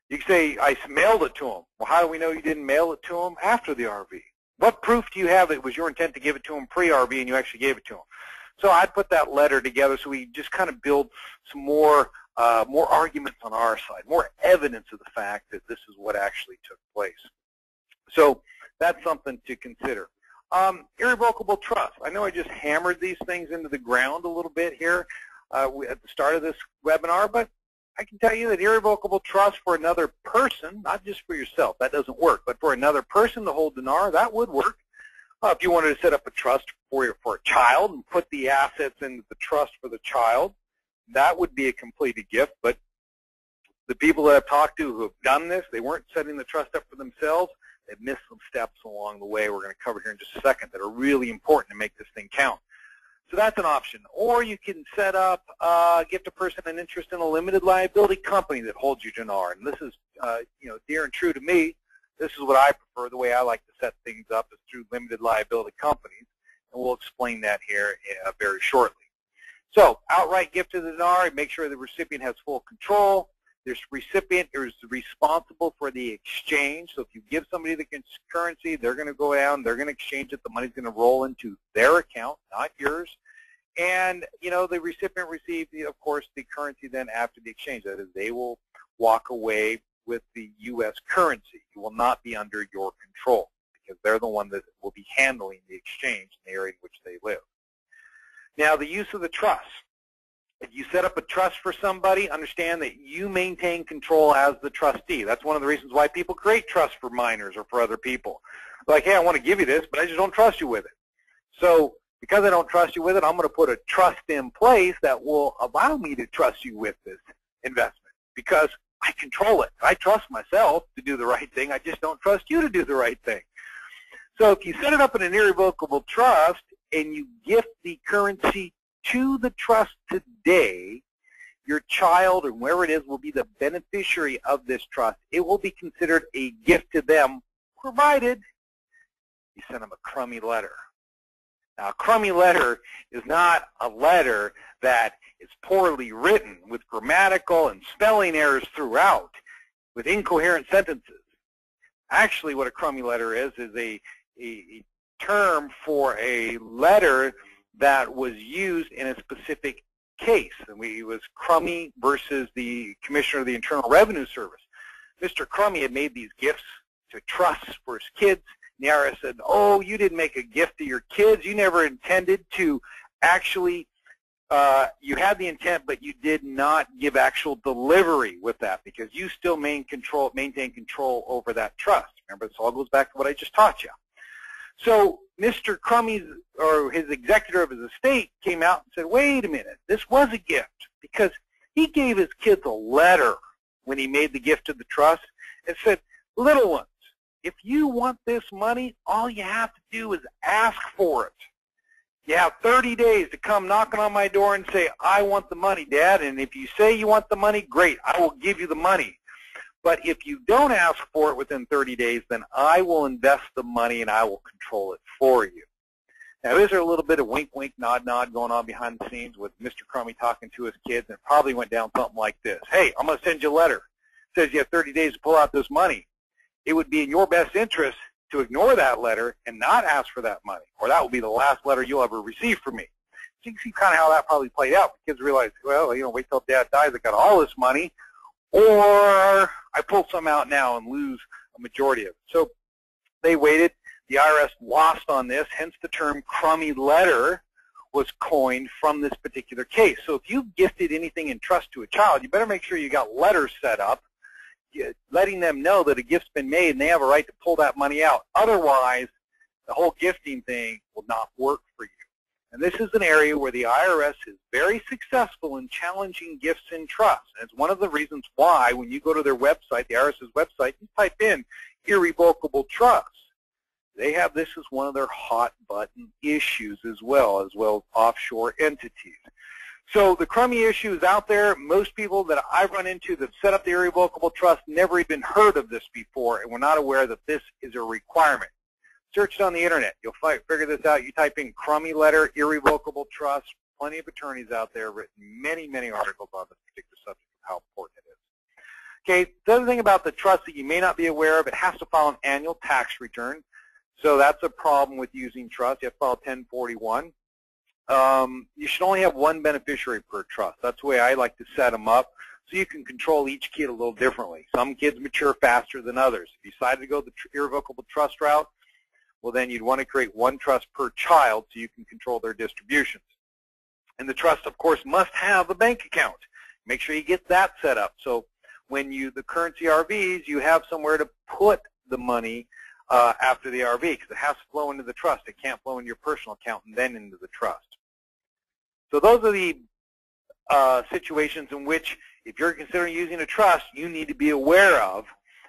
You can say, I mailed it to him. Well, how do we know you didn't mail it to him after the RV? What proof do you have that it was your intent to give it to him pre-RV and you actually gave it to him? So I'd put that letter together so we just kind of build some more arguments on our side, more evidence of the fact that this is what actually took place. So that's something to consider. Irrevocable trust. I know I just hammered these things into the ground a little bit here at the start of this webinar, but I can tell you that irrevocable trust for another person, not just for yourself, that doesn't work, but for another person to hold dinar, that would work. If you wanted to set up a trust for a child and put the assets into the trust for the child, that would be a completed gift. But the people that I've talked to who have done this, they weren't setting the trust up for themselves. They've missed some steps along the way we're going to cover here in just a second that are really important to make this thing count. So that's an option. Or you can set up, gift a person an interest in a limited liability company that holds your dinar. And this is, you know, dear and true to me. This is what I prefer. The way I like to set things up is through limited liability companies, and we'll explain that here very shortly. So, outright gift to the dinar, make sure the recipient has full control. This recipient is responsible for the exchange. So if you give somebody the currency, they're going to go down, they're going to exchange it, the money's going to roll into their account, not yours. And, you know, the recipient receives, of course, the currency then after the exchange. That is, they will walk away with the U.S. currency. You will not be under your control because they're the one that will be handling the exchange in the area in which they live. Now, the use of the trust. If you set up a trust for somebody, understand that you maintain control as the trustee. That's one of the reasons why people create trusts for minors or for other people. Like, hey, I want to give you this, but I just don't trust you with it. So because I don't trust you with it, I'm going to put a trust in place that will allow me to trust you with this investment because I control it. I trust myself to do the right thing. I just don't trust you to do the right thing. So if you set it up in an irrevocable trust and you gift the currency to the trust today, your child or whoever it is will be the beneficiary of this trust. It will be considered a gift to them, provided you send them a crummy letter. Now, a crummy letter is not a letter that is poorly written with grammatical and spelling errors throughout, with incoherent sentences. Actually, what a crummy letter is a term for a letter that was used in a specific case. And it was Crummy versus the Commissioner of the Internal Revenue Service. Mr. Crummy had made these gifts to trusts for his kids. And the IRS said, oh, you didn't make a gift to your kids. You never intended to actually, you had the intent, but you did not give actual delivery with that because you still maintain control over that trust. Remember, this all goes back to what I just taught you. So Mr. Crummy's, or his executor of his estate, came out and said, wait a minute, this was a gift, because he gave his kids a letter when he made the gift to the trust. It said, little ones, if you want this money, all you have to do is ask for it. You have 30 days to come knocking on my door and say, I want the money, Dad, and if you say you want the money, great, I will give you the money. But if you don't ask for it within 30 days, then I will invest the money and I will control it for you. Now, is there a little bit of wink, wink, nod, nod going on behind the scenes with Mr. Crummy talking to his kids? And it probably went down something like this. Hey, I'm going to send you a letter. It says you have 30 days to pull out this money. It would be in your best interest to ignore that letter and not ask for that money, or that will be the last letter you'll ever receive from me. So you can see kind of how that probably played out. The kids realized, well, wait till Dad dies, I got all this money, or I pull some out now and lose a majority of it. So they waited. The IRS lost on this, hence the term crummy letter was coined from this particular case. So if you've gifted anything in trust to a child, you better make sure you got letters set up, letting them know that a gift's been made and they have a right to pull that money out. Otherwise, the whole gifting thing will not work for you. And this is an area where the IRS is very successful in challenging gifts in trust. And it's one of the reasons why when you go to their website, the IRS's website, you type in irrevocable trust. They have this as one of their hot button issues as well as offshore entities. So the crummy issue is out there. Most people that I've run into that set up the irrevocable trust never even heard of this before and were not aware that this is a requirement. Search it on the internet. You'll figure this out. You type in crummy letter, irrevocable trust. Plenty of attorneys out there have written many, many articles on this particular subject of how important it is. Okay, the other thing about the trust that you may not be aware of, it has to file an annual tax return. So that's a problem with using trust. You have to file 1041. You should only have one beneficiary per trust. That's the way I like to set them up, so you can control each kid a little differently. Some kids mature faster than others. If you decide to go the irrevocable trust route, well, then you'd want to create one trust per child so you can control their distributions. And the trust, of course, must have a bank account. Make sure you get that set up. So when the currency RVs, you have somewhere to put the money after the RV, because it has to flow into the trust. It can't flow into your personal account and then into the trust. So those are the situations in which, if you're considering using a trust, you need to be aware of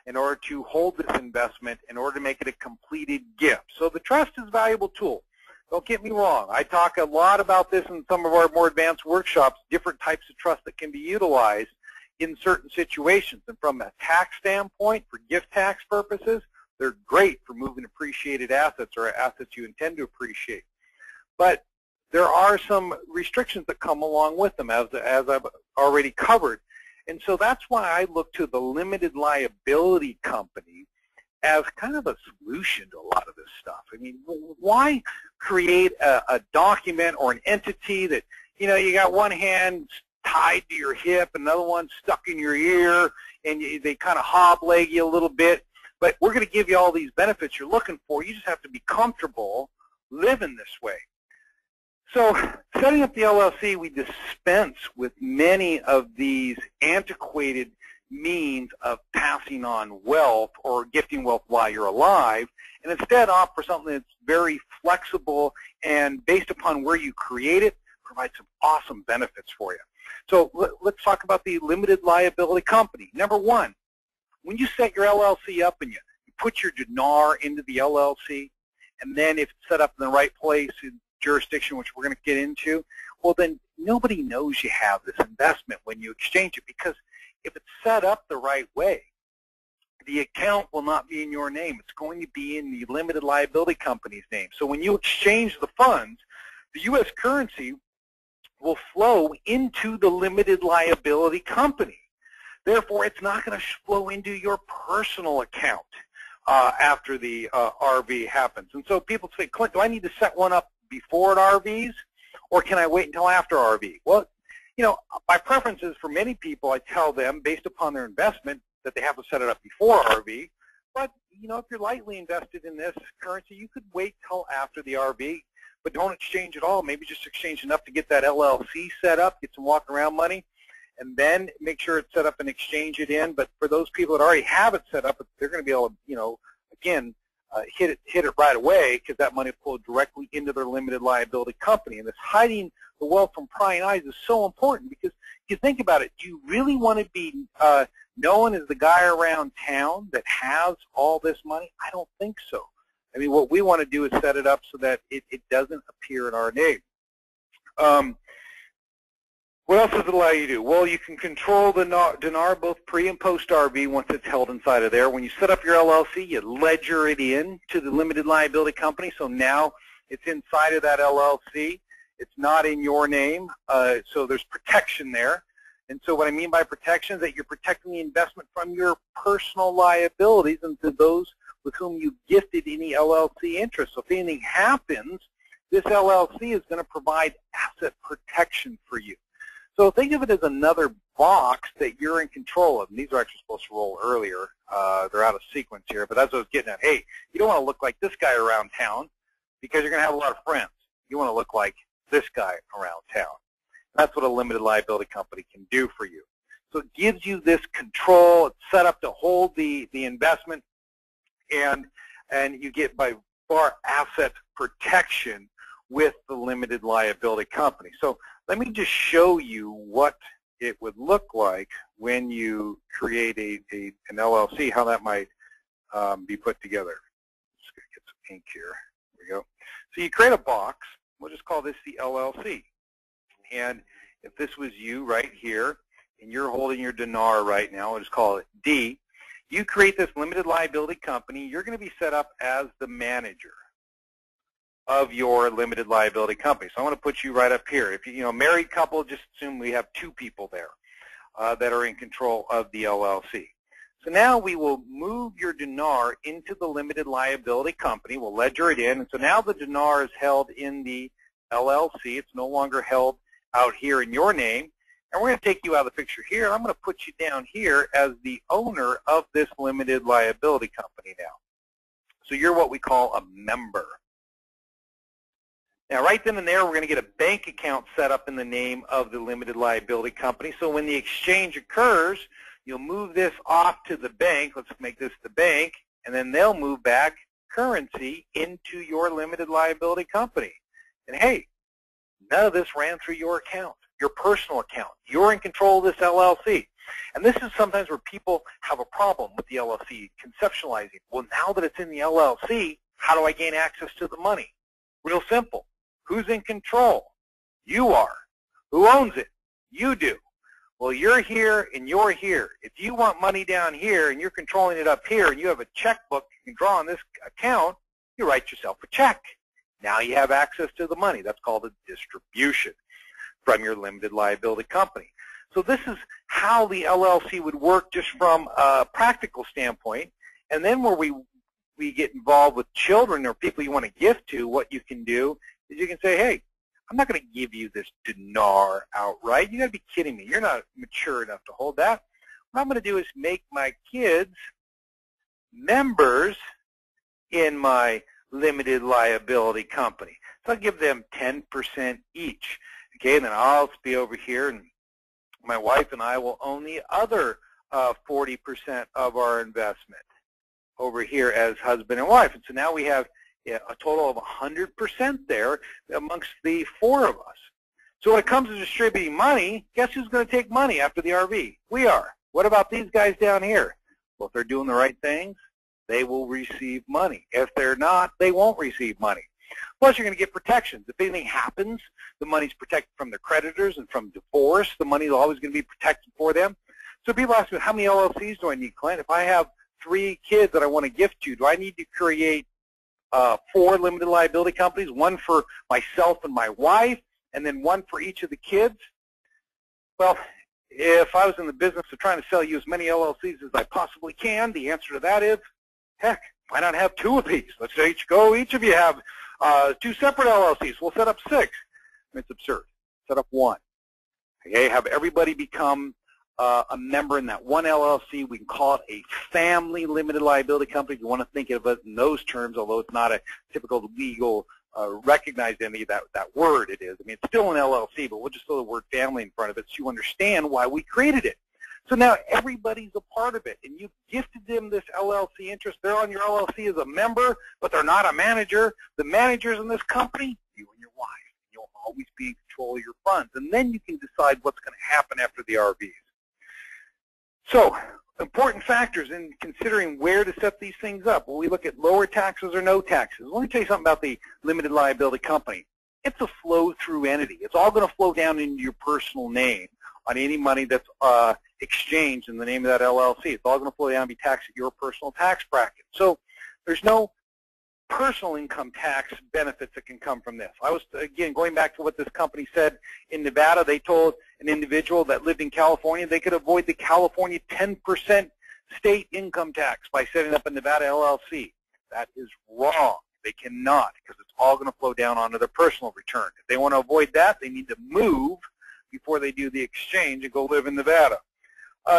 in order to hold this investment, in order to make it a completed gift. So the trust is a valuable tool. Don't get me wrong. I talk a lot about this in some of our more advanced workshops, different types of trust that can be utilized in certain situations. And from a tax standpoint, for gift tax purposes, they're great for moving appreciated assets or assets you intend to appreciate. But there are some restrictions that come along with them, as I've already covered. And so that's why I look to the limited liability company as kind of a solution to a lot of this stuff. I mean, why create a document or an entity that, you got one hand tied to your hip, another one stuck in your ear, and they kind of hobleg you a little bit. But we're going to give you all these benefits you're looking for. You just have to be comfortable living this way. So setting up the LLC, we dispense with many of these antiquated means of passing on wealth or gifting wealth while you're alive, and instead offer something that's very flexible and based upon where you create it, provides some awesome benefits for you. So let's talk about the limited liability company. Number one, when you set your LLC up and you put your dinar into the LLC, and then if it's set up in the right place in jurisdiction, which we're going to get into, well, then nobody knows you have this investment when you exchange it, because if it's set up the right way, the account will not be in your name. It's going to be in the limited liability company's name. So when you exchange the funds, the U.S. currency will flow into the limited liability company. Therefore, it's not going to flow into your personal account after the RV happens. And so people say, Clint, do I need to set one up before it RVs, or can I wait until after RV? Well, my preference is, for many people, I tell them, based upon their investment, that they have to set it up before RV. But, if you're lightly invested in this currency, you could wait till after the RV, but don't exchange at all. Maybe just exchange enough to get that LLC set up, get some walk around money, and then make sure it's set up and exchange it in. But for those people that already have it set up, they're going to be able to, again, hit it right away, because that money will flow directly into their limited liability company. And this hiding the wealth from prying eyes is so important, because if you think about it, do you really want to be known as the guy around town that has all this money? I don't think so. I mean, what we want to do is set it up so that it doesn't appear in our name. What else does it allow you to do? Well, you can control the dinar both pre and post RV once it's held inside of there. When you set up your LLC, you ledger it in to the limited liability company. So now It's inside of that LLC. It's not in your name, so there's protection there. And so what I mean by protection is that you're protecting the investment from your personal liabilities and to those with whom you gifted any LLC interest. So if anything happens, this LLC is going to provide asset protection for you. So think of it as another box that you're in control of. And these are actually supposed to roll earlier. They're out of sequence here, but that's what I was getting at. Hey, you don't want to look like this guy around town because you're going to have a lot of friends. You want to look like this guy around town. That's what a limited liability company can do for you. So it gives you this control. It's set up to hold the investment, and you get by far asset protection with the limited liability company. So let me just show you what it would look like when you create an LLC, how that might be put together. Just going to get some ink here. There we go. So you create a box. We'll just call this the LLC. And if this was you right here, and you're holding your dinar right now, we'll just call it D, you create this limited liability company. You're going to be set up as the manager of your limited liability company. So I want to put you right up here. If you know, married couple, just assume we have 2 people there that are in control of the LLC. So now we will move your dinar into the limited liability company. We'll ledger it in. And so now the dinar is held in the LLC. It's no longer held out here in your name. And we're going to take you out of the picture here. And I'm going to put you down here as the owner of this limited liability company now. So you're what we call a member. Now, right then and there, we're going to get a bank account set up in the name of the limited liability company. So when the exchange occurs, you'll move this off to the bank. Let's make this the bank. And then they'll move back currency into your limited liability company. And hey, none of this ran through your account, your personal account. You're in control of this LLC. And this is sometimes where people have a problem with the LLC, conceptualizing, well, now that it's in the LLC, how do I gain access to the money? Real simple. Who's in control? You are. Who owns it? You do. Well, you're here and you're here. If you want money down here and you're controlling it up here and you have a checkbook you can draw on this account, you write yourself a check. Now you have access to the money. That's called a distribution from your limited liability company. So this is how the LLC would work just from a practical standpoint. And then where we get involved with children or people you want to gift to, what you can do is you can say, hey, I'm not going to give you this dinar outright. You got to be kidding me. You're not mature enough to hold that. What I'm going to do is make my kids members in my limited liability company. So I'll give them 10% each. Okay, and then I'll be over here, and my wife and I will own the other 40% of our investment over here as husband and wife. And so now we have a total of 100% there amongst the 4 of us. So when it comes to distributing money, guess who's going to take money after the RV? We are. What about these guys down here? Well, if they're doing the right things, they will receive money. If they're not, they won't receive money. Plus, you're going to get protections. If anything happens, the money's protected from their creditors and from divorce. The money is always going to be protected for them. So people ask me, how many LLCs do I need, Clint? If I have 3 kids that I want to gift to, do I need to create 4 limited liability companies, 1 for myself and my wife, and then 1 for each of the kids? Well, if I was in the business of trying to sell you as many LLCs as I possibly can, the answer to that is, heck, why not have 2 of these? Let's each of you have 2 separate LLCs. We'll set up 6. It's absurd. Set up 1. Okay, have everybody become a member in that one LLC. We can call it a family limited liability company if you want to think of it in those terms, although it's not a typical legal recognized entity, that word it is. I mean, it's still an LLC, but we'll just throw the word family in front of it so you understand why we created it. So now everybody's a part of it, and you've gifted them this LLC interest. They're on your LLC as a member, but they're not a manager. The managers in this company, you and your wife. You'll always be in control of your funds, and then you can decide what's going to happen after the RVs. So important factors in considering where to set these things up. Well, we look at lower taxes or no taxes. Let me tell you something about the limited liability company. It's a flow-through entity. It's all going to flow down into your personal name on any money that's exchanged in the name of that LLC. It's all going to flow down and be taxed at your personal tax bracket. So there's no personal income tax benefits that can come from this. I was, again, going back to what this company said in Nevada. They told an individual that lived in California they could avoid the California 10% state income tax by setting up a Nevada LLC. That is wrong. They cannot, because it's all going to flow down onto their personal return. If they want to avoid that, they need to move before they do the exchange and go live in Nevada.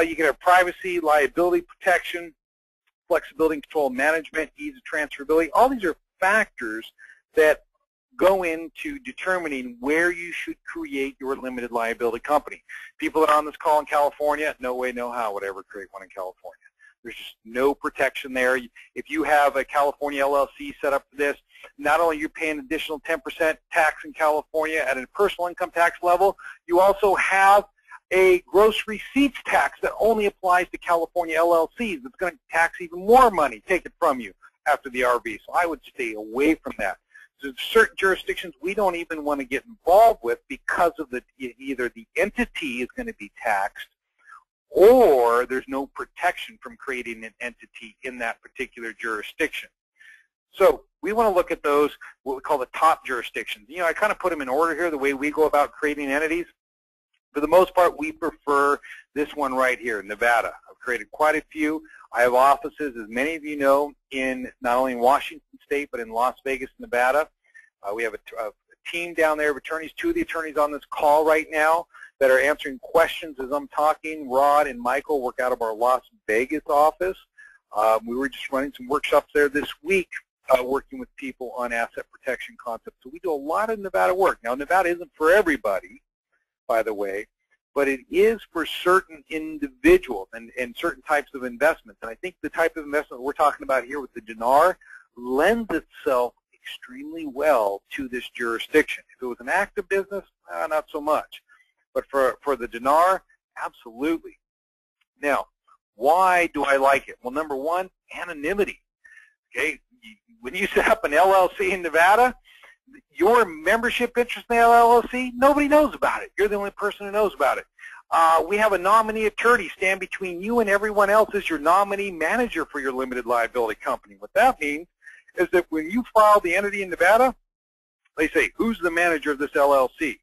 You can have privacy, liability protection, flexibility, control, management, ease of transferability. All these are factors that go into determining where you should create your limited liability company. People that are on this call in California, no way, no how would ever create one in California. There's just no protection there. If you have a California LLC set up for this, not only are you paying additional 10% tax in California at a personal income tax level, you also have a gross receipts tax that only applies to California LLCs. It's going to tax even more money, take it from you after the RV. So I would stay away from that. So certain jurisdictions we don't even want to get involved with because of either the entity is going to be taxed or there's no protection from creating an entity in that particular jurisdiction. So we want to look at those, what we call the top jurisdictions. You know, I kind of put them in order here, the way we go about creating entities. For the most part, we prefer this one right here, Nevada. I've created quite a few. I have offices, as many of you know, in not only in Washington State, but in Las Vegas, Nevada. We have a team down there of attorneys, 2 of the attorneys on this call right now that are answering questions as I'm talking. Rod and Michael work out of our Las Vegas office. We were just running some workshops there this week, working with people on asset protection concepts. So we do a lot of Nevada work. Now, Nevada isn't for everybody, by the way, but it is for certain individuals and certain types of investments. And I think the type of investment we're talking about here with the dinar lends itself extremely well to this jurisdiction. If it was an active business, not so much. But for the dinar, absolutely. Now, why do I like it? Well, number one, anonymity. Okay, when you set up an LLC in Nevada, your membership interest in the LLC, nobody knows about it. You're the only person who knows about it. We have a nominee attorney stand between you and everyone else as your nominee manager for your limited liability company. What that means is that when you file the entity in Nevada, they say, who's the manager of this LLC?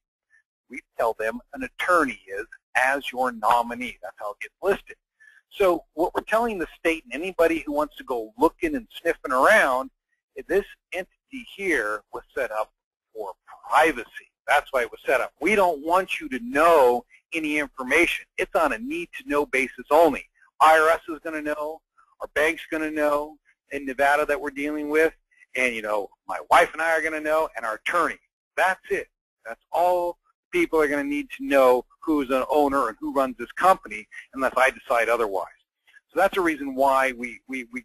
We tell them an attorney is as your nominee. That's how it gets listed. So what we're telling the state and anybody who wants to go looking and sniffing around, this entity here was set up for privacy. That's why it was set up. We don't want you to know any information. It's on a need-to-know basis only. IRS is going to know, our bank's going to know in Nevada that we're dealing with, and, you know, my wife and I are going to know, and our attorney. That's it. That's all people are going to need to know who's an owner and who runs this company unless I decide otherwise. So that's a reason why we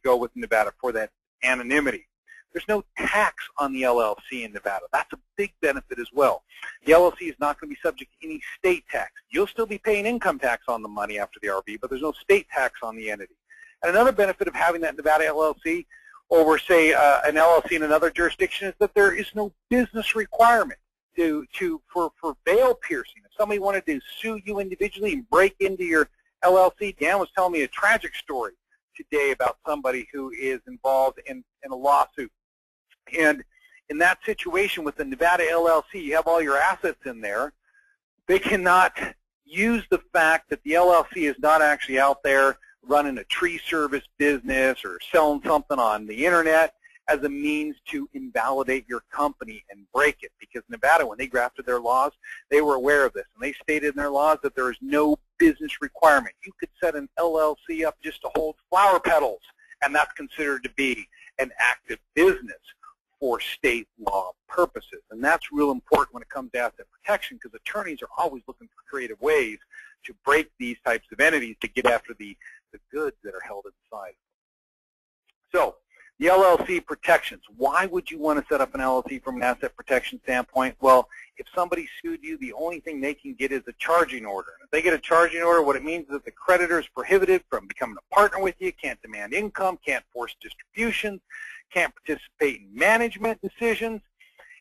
go with Nevada, for that anonymity. There's no tax on the LLC in Nevada. That's a big benefit as well. The LLC is not going to be subject to any state tax. You'll still be paying income tax on the money after the RV, but there's no state tax on the entity. And another benefit of having that Nevada LLC over, say, an LLC in another jurisdiction is that there is no business requirement for veil piercing. If somebody wanted to sue you individually and break into your LLC, Dan was telling me a tragic story today about somebody who is involved in a lawsuit. And in that situation with the Nevada LLC, you have all your assets in there. They cannot use the fact that the LLC is not actually out there running a tree service business or selling something on the internet as a means to invalidate your company and break it. Because Nevada, when they drafted their laws, they were aware of this. And they stated in their laws that there is no business requirement. You could set an LLC up just to hold flower petals, and that's considered to be an active business for state law purposes. And that's real important when it comes to asset protection, because attorneys are always looking for creative ways to break these types of entities to get after the goods that are held inside. So the LLC protections. Why would you want to set up an LLC from an asset protection standpoint? Well, if somebody sued you, the only thing they can get is a charging order. If they get a charging order, what it means is that the creditor is prohibited from becoming a partner with you, can't demand income, can't force distributions, can't participate in management decisions.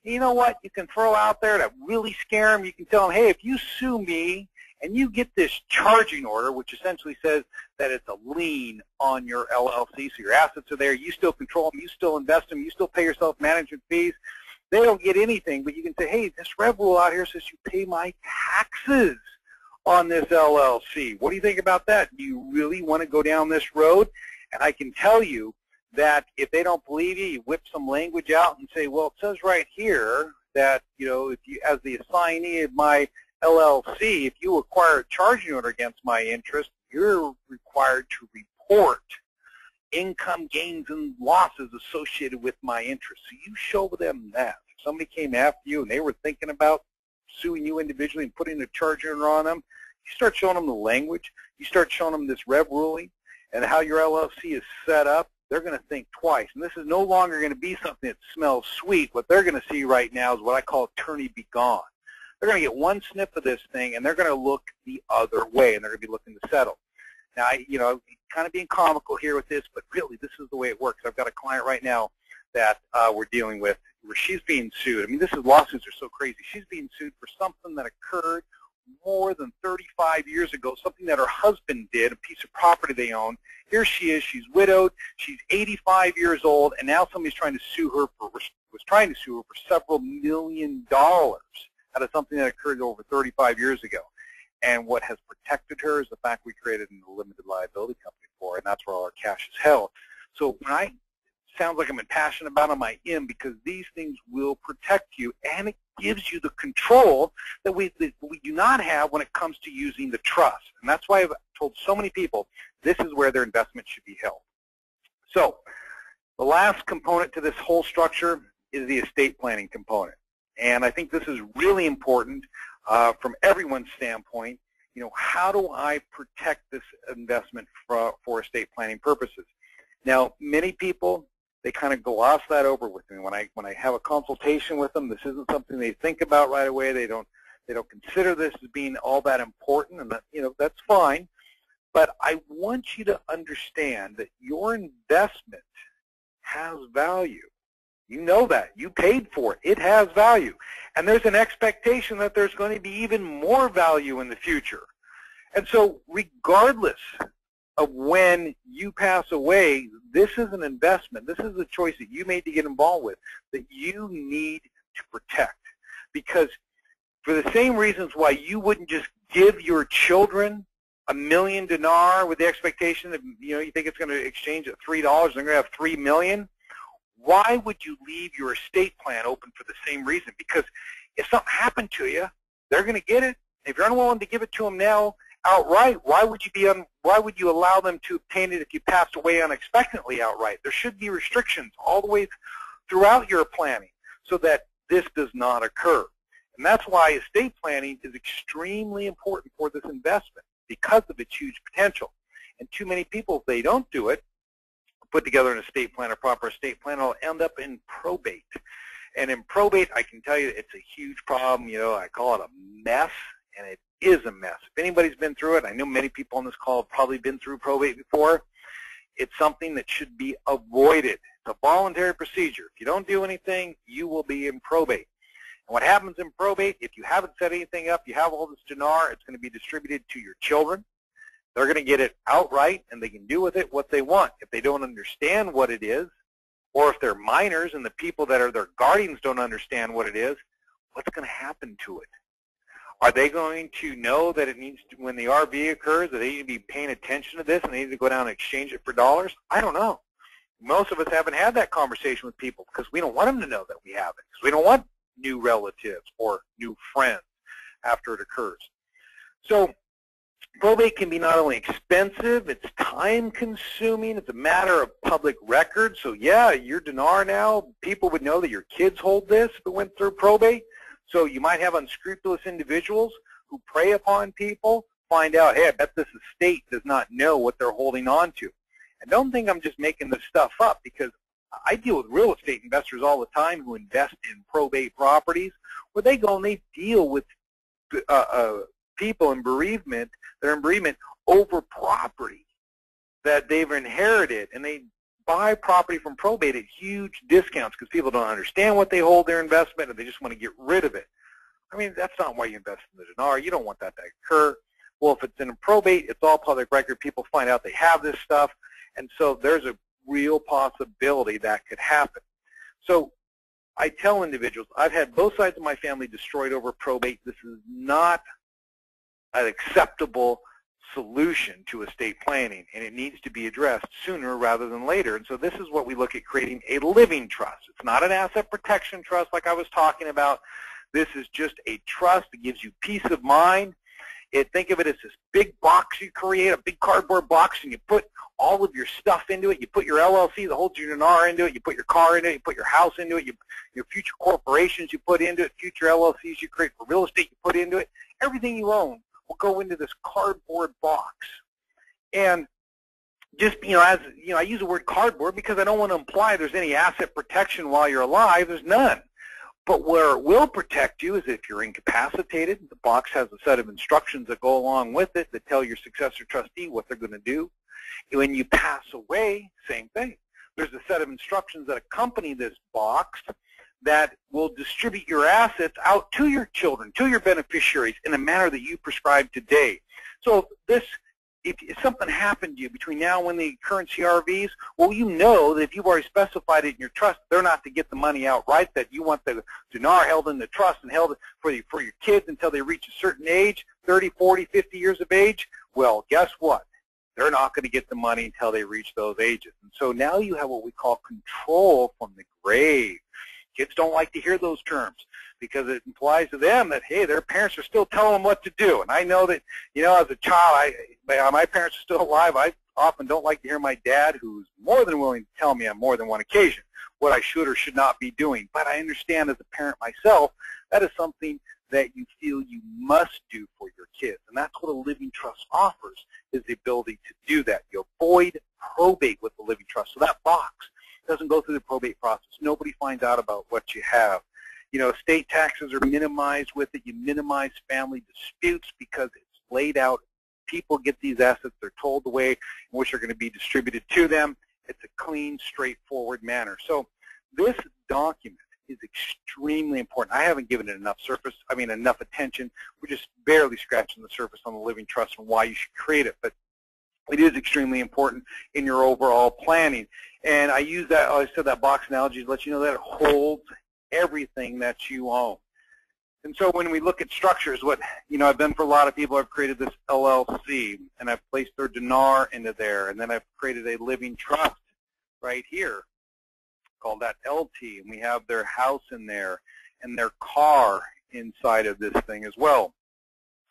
You know what you can throw out there to really scare them? You can tell them, hey, if you sue me and you get this charging order, which essentially says that it's a lien on your LLC, so your assets are there, you still control them, you still invest them, you still pay yourself management fees. They don't get anything, but you can say, hey, this rev rule out here says you pay my taxes on this LLC. What do you think about that? Do you really want to go down this road? And I can tell you that if they don't believe you, you whip some language out and say, well, it says right here that, you know, if you, as the assignee of my LLC, if you acquire a charging order against my interest, you're required to report income gains and losses associated with my interest. So you show them that. If somebody came after you and they were thinking about suing you individually and putting a charging order on them, you start showing them the language, you start showing them this rev ruling and how your LLC is set up, they're going to think twice. And this is no longer going to be something that smells sweet. What they're going to see right now is what I call attorney be gone. They're going to get one sniff of this thing, and they're going to look the other way, and they're going to be looking to settle. Now, you know, kind of being comical here with this, but really this is the way it works. I've got a client right now that we're dealing with where she's being sued. I mean, lawsuits are so crazy. She's being sued for something that occurred more than 35 years ago, something that her husband did, a piece of property they own. Here she is, she's widowed, she's 85 years old, and now somebody's trying to sue her for, was trying to sue her for several $1 million out of something that occurred over 35 years ago. And what has protected her is the fact we created a limited liability company for her, and that's where all our cash is held. So when I sounds like I'm passionate about them, I am, because these things will protect you, and it gives you the control that we do not have when it comes to using the trust. And that's why I've told so many people this is where their investment should be held. So the last component to this whole structure is the estate planning component. And I think this is really important from everyone's standpoint. You know, how do I protect this investment for estate planning purposes? Now, many people, they kind of gloss that over with me. When I have a consultation with them, this isn't something they think about right away. They don't consider this as being all that important, and that, you know, that's fine. But I want you to understand that your investment has value. You know that. You paid for it. It has value. And there's an expectation that there's going to be even more value in the future. And so regardless of when you pass away, this is an investment. This is a choice that you made to get involved with that you need to protect. Because for the same reasons why you wouldn't just give your children $1 million dinar with the expectation that, you know, you think it's going to exchange at $3 and they're going to have $3 million, why would you leave your estate plan open for the same reason? Because if something happened to you, they're going to get it. If you're unwilling to give it to them now outright, why would you allow them to obtain it if you passed away unexpectedly outright? There should be restrictions all the way throughout your planning so that this does not occur. And that's why estate planning is extremely important for this investment, because of its huge potential. And too many people, if they don't do it, put together an estate plan, a proper estate plan, will end up in probate. And in probate, I can tell you it's a huge problem. You know, I call it a mess, and it is a mess. If anybody's been through it, I know many people on this call have probably been through probate before. It's something that should be avoided. It's a voluntary procedure. If you don't do anything, you will be in probate. And what happens in probate, if you haven't set anything up, you have all this dinar, it's going to be distributed to your children. They're going to get it outright, and they can do with it what they want. If they don't understand what it is, or if they're minors and the people that are their guardians don't understand what it is, what's going to happen to it? Are they going to know that it needs to, when the RV occurs, that they need to be paying attention to this and they need to go down and exchange it for dollars? I don't know. Most of us haven't had that conversation with people because we don't want them to know that we have it, because we don't want new relatives or new friends after it occurs. So probate can be not only expensive, it's time-consuming, it's a matter of public record. So yeah, your dinar now, people would know that your kids hold this if it went through probate. So you might have unscrupulous individuals who prey upon people, find out, hey, I bet this estate does not know what they're holding on to. And don't think I'm just making this stuff up, because I deal with real estate investors all the time who invest in probate properties, where they go and they deal with people in bereavement, that are in bereavement over property that they've inherited, and they buy property from probate at huge discounts because people don't understand what they hold their investment and they just want to get rid of it. I mean, that's not why you invest in the dinar. You don't want that to occur. Well, if it's in a probate, it's all public record. People find out they have this stuff, and so there's a real possibility that could happen. So I tell individuals, I've had both sides of my family destroyed over probate. This is not an acceptable solution to estate planning, and it needs to be addressed sooner rather than later. And so this is what we look at, creating a living trust. It's not an asset protection trust like I was talking about. This is just a trust that gives you peace of mind. Think of it as this big box you create, a big cardboard box, and you put all of your stuff into it. You put your LLC that holds your dinar into it. You put your car into it. You put your house into it. Your future corporations you put into it. Future LLCs you create for real estate you put into it. Everything you own will go into this cardboard box. And just, I use the word cardboard because I don't want to imply there's any asset protection while you're alive. There's none. But where it will protect you is if you're incapacitated. The box has a set of instructions that go along with it that tell your successor trustee what they're going to do. When you pass away, same thing. There's a set of instructions that accompany this box that will distribute your assets out to your children, to your beneficiaries, in a manner that you prescribe today. So if something happened to you between now and when the current CRVs, well, you know that if you've already specified it in your trust, they're not to get the money outright, that you want the dinar held in the trust and held for your kids until they reach a certain age, 30, 40, 50 years of age. Well, guess what? They're not going to get the money until they reach those ages. And so now you have what we call control from the grave. Kids don't like to hear those terms because it implies to them that, hey, their parents are still telling them what to do. And I know that, as a child, my parents are still alive. I often don't like to hear my dad, who's more than willing to tell me on more than one occasion what I should or should not be doing. But I understand as a parent myself, that is something that you feel you must do for your kids. And that's what a living trust offers, is the ability to do that. You avoid probate with the living trust. So that box doesn't go through the probate process. Nobody finds out about what you have. Estate taxes are minimized with it. You minimize family disputes because it's laid out. People get these assets. They're told the way in which they're going to be distributed to them. It's a clean, straightforward manner. So this document is extremely important. I haven't given it enough attention. We're just barely scratching the surface on the living trust and why you should create it. But it is extremely important in your overall planning. And I said that box analogy to let you know that it holds everything that you own. And so when we look at structures, I've done for a lot of people, I've created this LLC, and I've placed their dinar into there, and then I've created a living trust right here, called that LT, and we have their house in there and their car inside of this thing as well.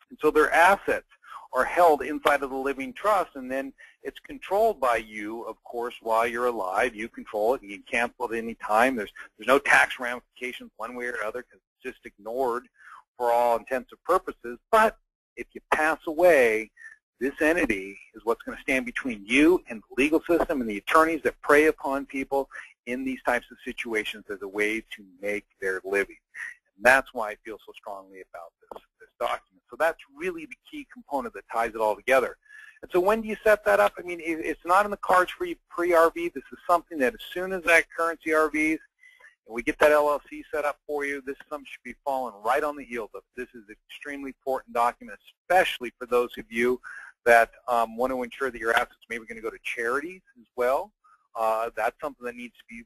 And so their assets are held inside of the living trust, and then it's controlled by you, of course, while you're alive. You control it, and you can cancel it at any time. There's no tax ramifications one way or another because it's just ignored for all intents and purposes. But if you pass away, this entity is what's going to stand between you and the legal system and the attorneys that prey upon people in these types of situations as a way to make their living. And that's why I feel so strongly about this document. So that's really the key component that ties it all together. And so when do you set that up? It's not in the cards for you pre-RV. This is something that as soon as that currency RVs and we get that LLC set up for you, this is something should be falling right on the heels of. This is an extremely important document, especially for those of you that want to ensure that your assets maybe going to go to charities as well. That's something that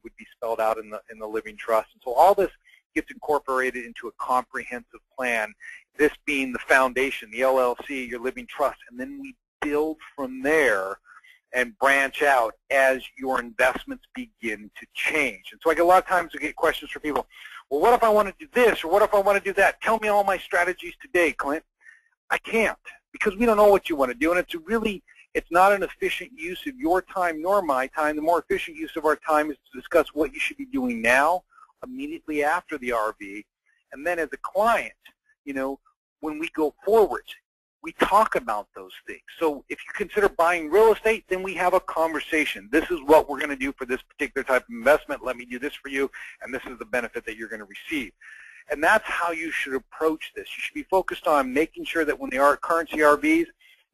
would be spelled out in the living trust. And so all this gets incorporated into a comprehensive plan, this being the foundation, the LLC, your living trust, and then we build from there and branch out as your investments begin to change. And so I get a lot of times I get questions from people, well, what if I want to do this, or what if I want to do that? Tell me all my strategies today, Clint. I can't, because we don't know what you want to do, and it's not an efficient use of your time nor my time. The more efficient use of our time is to discuss what you should be doing now, immediately after the RV, and then as a client, when we go forward, we talk about those things. So if you consider buying real estate, then we have a conversation. This is what we're going to do for this particular type of investment. Let me do this for you, and this is the benefit that you're going to receive. And that's how you should approach this. You should be focused on making sure that when they are currency RVs,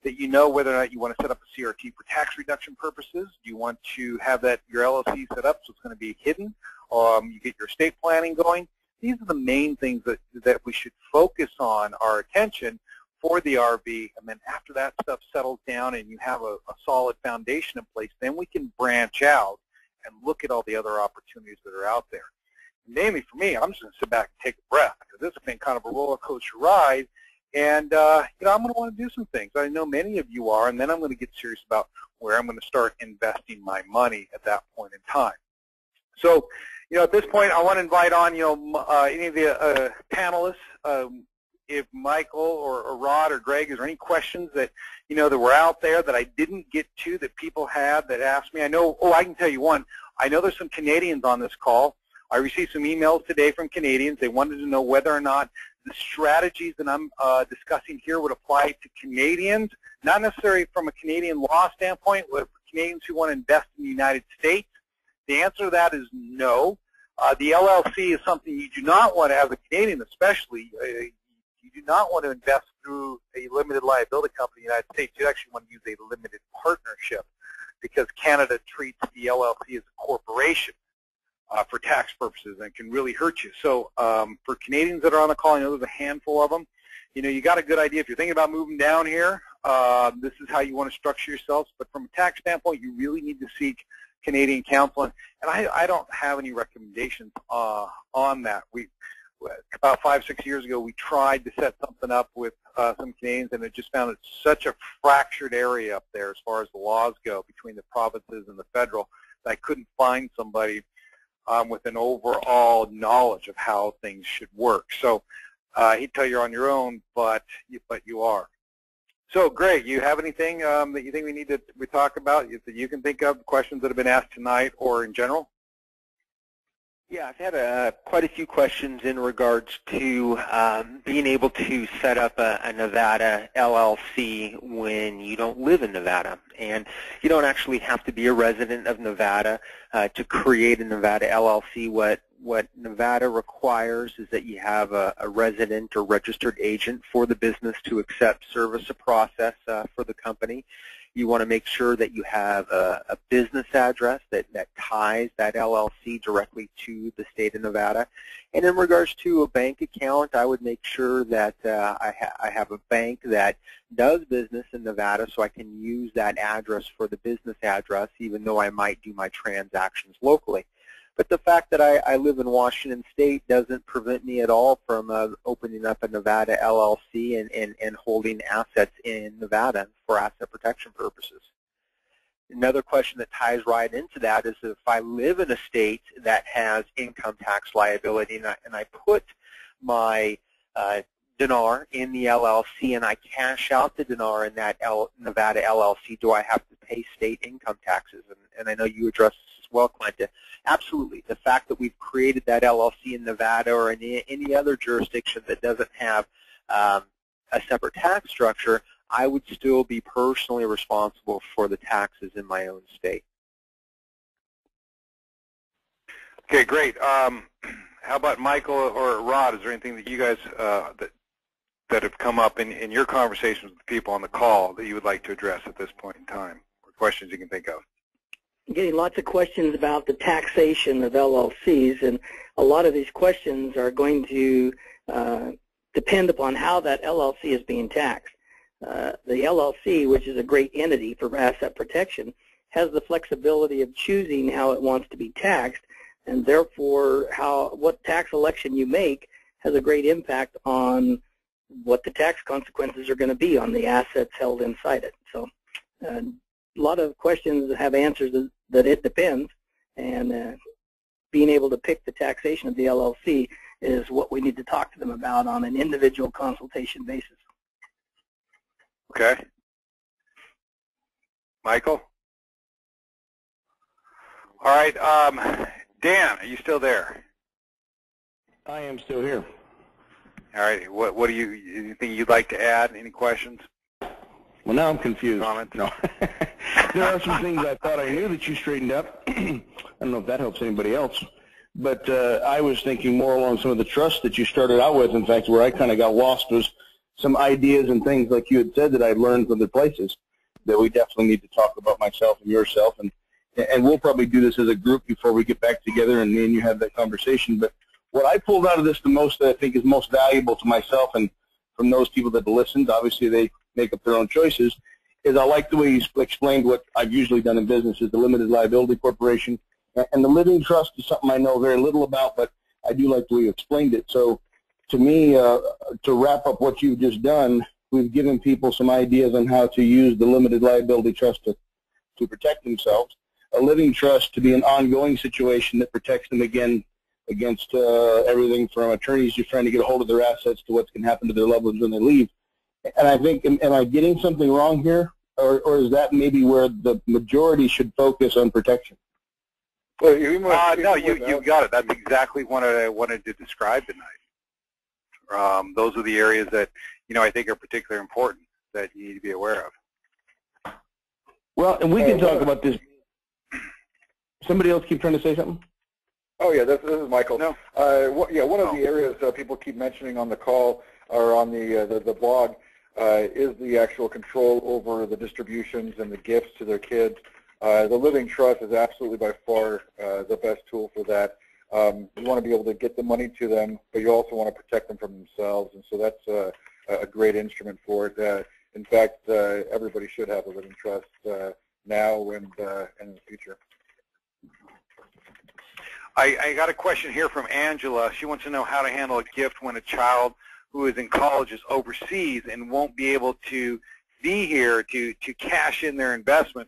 that you know whether or not you want to set up a CRT for tax reduction purposes. Do you want to have your LLC set up so it's going to be hidden? You get your estate planning going. These are the main things that we should focus on our attention for the RV, and then after that stuff settles down and you have a solid foundation in place, then we can branch out and look at all the other opportunities that are out there. Namely, for me, I'm just going to sit back and take a breath, because this has been kind of a roller coaster ride, and you know, I'm going to want to do some things. I know many of you are, and then I'm going to get serious about where I'm going to start investing my money at that point in time. So, you know, at this point, I want to invite on, you know, any of the panelists. If Michael or Rod or Greg, is there any questions that, you know, that were out there that I didn't get to that people had that asked me? I know, I can tell you one. I know there's some Canadians on this call. I received some emails today from Canadians. They wanted to know whether or not the strategies that I'm discussing here would apply to Canadians, not necessarily from a Canadian law standpoint, but for Canadians who want to invest in the United States. The answer to that is no. The LLC is something you do not want to, as a Canadian especially, you do not want to invest through a limited liability company in the United States. You actually want to use a limited partnership, because Canada treats the LLC as a corporation for tax purposes, and it can really hurt you. So for Canadians that are on the call, I know there's a handful of them. You know, you got a good idea. If you're thinking about moving down here, this is how you want to structure yourselves. But from a tax standpoint, you really need to seek Canadian counsel. And I don't have any recommendations on that. About 5-6 years ago, we tried to set something up with some Canadians, and it just found it's such a fractured area up there as far as the laws go between the provinces and the federal, that I couldn't find somebody with an overall knowledge of how things should work. So he'd tell you on your own, but you are. So, Greg, you have anything that you think we need to talk about that you can think of, questions that have been asked tonight or in general? Yeah, I've had quite a few questions in regards to being able to set up a Nevada LLC when you don't live in Nevada. And you don't actually have to be a resident of Nevada to create a Nevada LLC. What Nevada requires is that you have a resident or registered agent for the business to accept service or process for the company. You want to make sure that you have a business address that ties that LLC directly to the state of Nevada. And in regards to a bank account, I would make sure that I have a bank that does business in Nevada, so I can use that address for the business address, even though I might do my transactions locally. But the fact that I live in Washington State doesn't prevent me at all from opening up a Nevada LLC and holding assets in Nevada for asset protection purposes. Another question that ties right into that is if I live in a state that has income tax liability and I put my dinar in the LLC and I cash out the dinar in that Nevada LLC, do I have to pay state income taxes? And I know you addressed this as well, Clinton. Absolutely. The fact that we've created that LLC in Nevada or in any other jurisdiction that doesn't have a separate tax structure, I would still be personally responsible for the taxes in my own state. Okay, great. How about Michael or Rod? Is there anything that you guys that have come up in your conversations with people on the call that you would like to address at this point in time, or questions you can think of? I'm getting lots of questions about the taxation of LLCs, and a lot of these questions are going to depend upon how that LLC is being taxed. The LLC, which is a great entity for asset protection, has the flexibility of choosing how it wants to be taxed, and therefore what tax election you make has a great impact on what the tax consequences are going to be on the assets held inside it. So a lot of questions have answers that it depends, and being able to pick the taxation of the LLC is what we need to talk to them about on an individual consultation basis. Okay. Michael? All right. Dan, are you still there? I am still here. All right. What do you, anything you'd like to add? Any questions? Well, now I'm confused. Comments? No. There are some things I thought I knew that you straightened up. I don't know if that helps anybody else. But I was thinking more along some of the trust that you started out with. In fact, where I kind of got lost was some ideas and things, like you had said, that I'd learned from other places that we definitely need to talk about, myself and yourself. And we'll probably do this as a group before we get back together and me and you have that conversation. But what I pulled out of this the most that I think is most valuable to myself and from those people that listened, obviously they make up their own choices, is I like the way you explained what I've usually done in business is the limited liability corporation. And the living trust is something I know very little about, but I do like the way you explained it. So to me, to wrap up what you've just done, we've given people some ideas on how to use the limited liability trust to protect themselves. A living trust to be an ongoing situation that protects them against everything from attorneys just trying to get a hold of their assets to what's going to happen to their loved ones when they leave. And I think, am I getting something wrong here, or is that maybe where the majority should focus on protection? Well, no, you got it. That's exactly what I wanted to describe tonight. Those are the areas that, I think are particularly important that you need to be aware of. Well, and we can talk about this. Somebody else keep trying to say something? Oh, yeah, this is Michael. No. One of the areas people keep mentioning on the call or on the blog is the actual control over the distributions and the gifts to their kids. The living trust is absolutely by far the best tool for that. You want to be able to get the money to them, but you also want to protect them from themselves, and so that's a great instrument for it. In fact, everybody should have a living trust now and in the future. I got a question here from Angela. She wants to know how to handle a gift when a child who is in college is overseas and won't be able to be here to cash in their investment.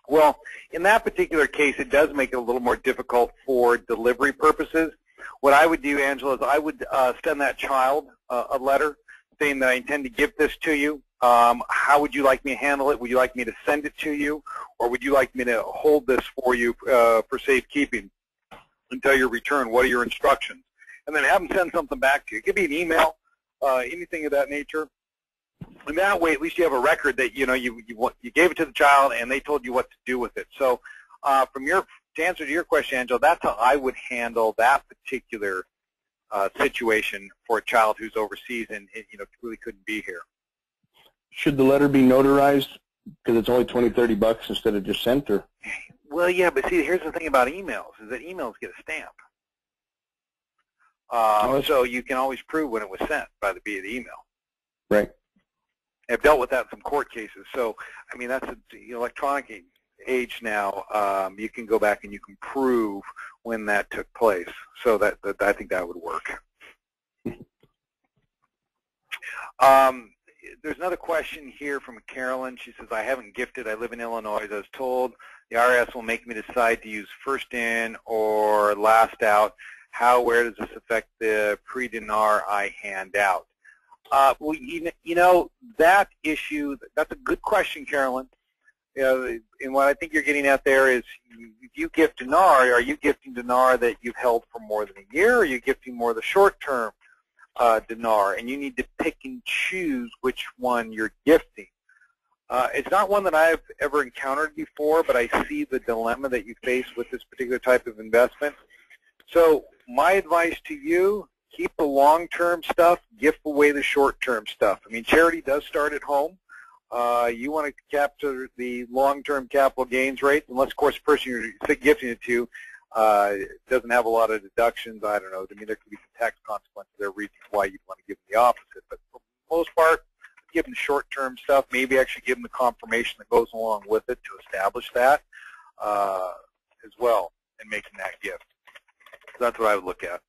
Well, in that particular case, it does make it a little more difficult for delivery purposes. What I would do, Angela, is I would send that child a letter saying that I intend to give this to you. How would you like me to handle it? Would you like me to send it to you, or would you like me to hold this for you for safekeeping until your return? What are your instructions? And then have them send something back to you. It could be an email, anything of that nature. And that way, at least you have a record that you gave it to the child and they told you what to do with it. So, to answer to your question, Angela, that's how I would handle that particular situation for a child who's overseas and really couldn't be here. Should the letter be notarized because it's only $20-30 instead of just sent? Or? Well, yeah, but see, here's the thing about emails is that emails get a stamp. So you can always prove when it was sent via the email. Right. I've dealt with that in some court cases. So, I mean, that's the electronic age now. You can go back and you can prove when that took place. So that I think that would work. There's another question here from Carolyn. She says, I haven't gifted. I live in Illinois. I was told the IRS will make me decide to use first in or last out. Where does this affect the pre-dinar I hand out? Well, that issue, that's a good question, Carolyn. And what I think you're getting at there is, if you gift dinar, are you gifting dinar that you've held for more than a year, or are you gifting more of the short-term dinar? And you need to pick and choose which one you're gifting. It's not one that I've ever encountered before, but I see the dilemma that you face with this particular type of investment. So my advice to you, keep the long-term stuff, gift away the short-term stuff. I mean, charity does start at home. You want to capture the long-term capital gains rate, unless, of course, the person you're gifting it to doesn't have a lot of deductions. I don't know. I mean, there could be some tax consequences. There are reasons why you'd want to give them the opposite. But for the most part, give them short-term stuff, maybe actually give them the confirmation that goes along with it to establish that as well in making that gift. So that's what I would look at.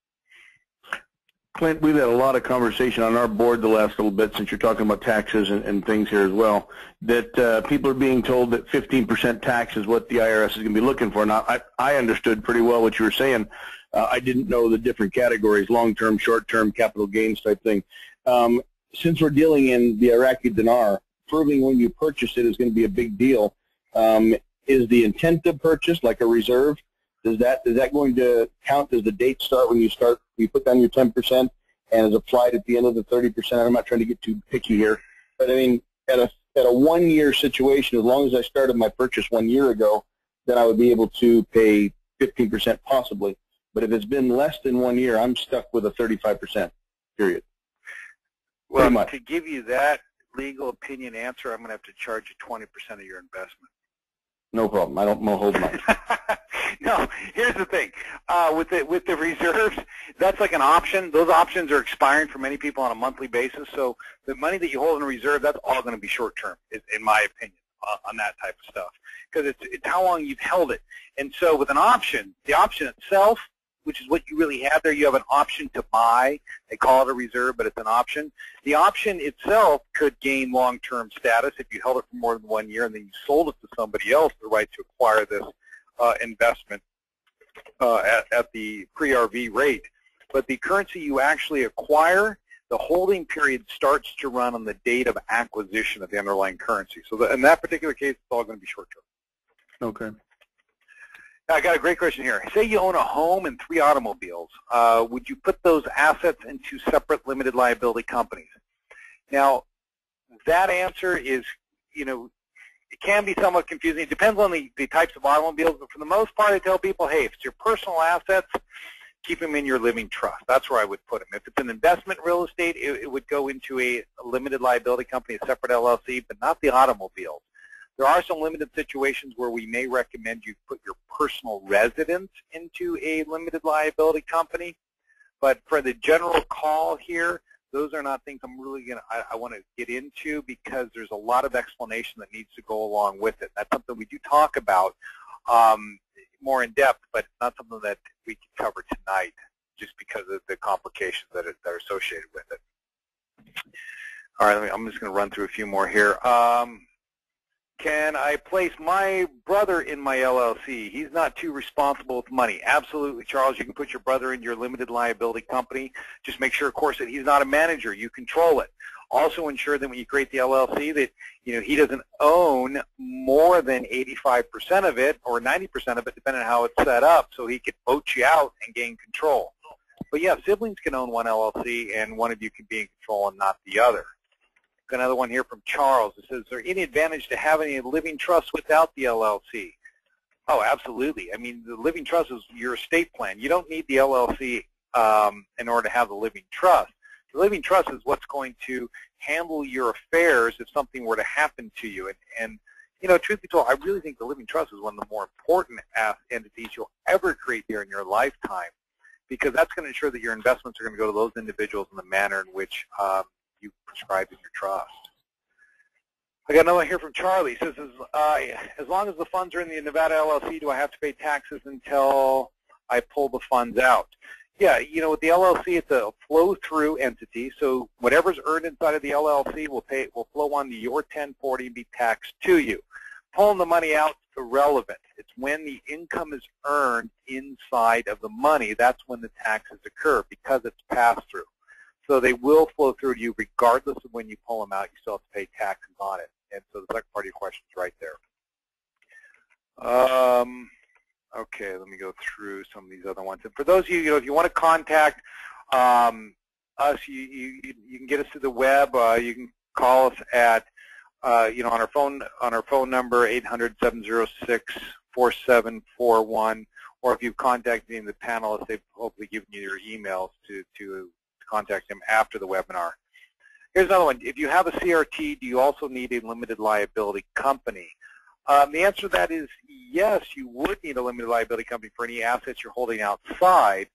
Clint, we've had a lot of conversation on our board the last little bit, since you're talking about taxes and things here as well, that people are being told that 15% tax is what the IRS is going to be looking for. Now, I understood pretty well what you were saying. I didn't know the different categories, long-term, short-term, capital gains type thing. Since we're dealing in the Iraqi dinar, proving when you purchase it is going to be a big deal. Is the intent to purchase like a reserve? Is that going to count? Does the date start when you put down your 10% and is applied at the end of the 30%? I'm not trying to get too picky here, but I mean, at a 1-year situation, as long as I started my purchase 1 year ago, then I would be able to pay 15% possibly. But if it's been less than 1 year, I'm stuck with a 35%, period. Well, to give you that legal opinion answer, I'm going to have to charge you 20% of your investment. No problem. I don't hold mine. No, here's the thing. With the reserves, That's like an option. Those options are expiring for many people on a monthly basis. So the money that you hold in reserve, that's all going to be short-term, in my opinion, on that type of stuff, because it's how long you've held it. And so with an option, the option itself, which is what you really have there, you have an option to buy. They call it a reserve, but it's an option. The option itself could gain long-term status if you held it for more than 1 year and then you sold it to somebody else, the right to acquire this investment at the pre-RV rate. But the currency you actually acquire, the holding period starts to run on the date of acquisition of the underlying currency. So in that particular case, it's all going to be short-term. Okay. I got a great question here. Say you own a home and 3 automobiles. Would you put those assets into separate limited liability companies? Now, that answer is, it can be somewhat confusing. It depends on the types of automobiles, but for the most part, I tell people, hey, if it's your personal assets, keep them in your living trust. That's where I would put them. If it's an investment real estate, it would go into a limited liability company, a separate LLC, but not the automobiles. There are some limited situations where we may recommend you put your personal residence into a limited liability company, but for the general call here, those are not things I'm really I want to get into, because there's a lot of explanation that needs to go along with it. That's something we do talk about more in depth, but it's not something that we can cover tonight just because of the complications that are associated with it. All right, I'm just going to run through a few more here. Can I place my brother in my LLC? He's not too responsible with money. Absolutely, Charles. You can put your brother in your limited liability company. Just make sure, of course, that he's not a manager. You control it. Also ensure that when you create the LLC that he doesn't own more than 85% of it or 90% of it, depending on how it's set up, so he could vote you out and gain control. But yeah, siblings can own one LLC, and one of you can be in control and not the other. Another one here from Charles. It says, is there any advantage to having a living trust without the LLC? Oh, absolutely. I mean, the living trust is your estate plan. You don't need the LLC in order to have the living trust. The living trust is what's going to handle your affairs if something were to happen to you. And truth be told, I really think the living trust is one of the more important entities you'll ever create here in your lifetime, because that's going to ensure that your investments are going to go to those individuals in the manner in which you prescribed in your trust. I got another one here from Charlie. He says, as long as the funds are in the Nevada LLC, do I have to pay taxes until I pull the funds out? Yeah, with the LLC, it's a flow-through entity, so whatever's earned inside of the LLC will flow onto your 1040 and be taxed to you. Pulling the money out is irrelevant. It's when the income is earned inside of the money, that's when the taxes occur, because it's pass-through. So they will flow through to you regardless of when you pull them out. You still have to pay taxes on it. And so the second part of your question is right there. Okay, let me go through some of these other ones. And for those of you, if you want to contact us, you can get us to the web. You can call us at, on our phone number, 800-706-4741. Or if you've contacted any of the panelists, they've hopefully given you your emails to contact them after the webinar. Here's another one. If you have a CRT, do you also need a limited liability company? The answer to that is yes, you would need a limited liability company for any assets you're holding outside.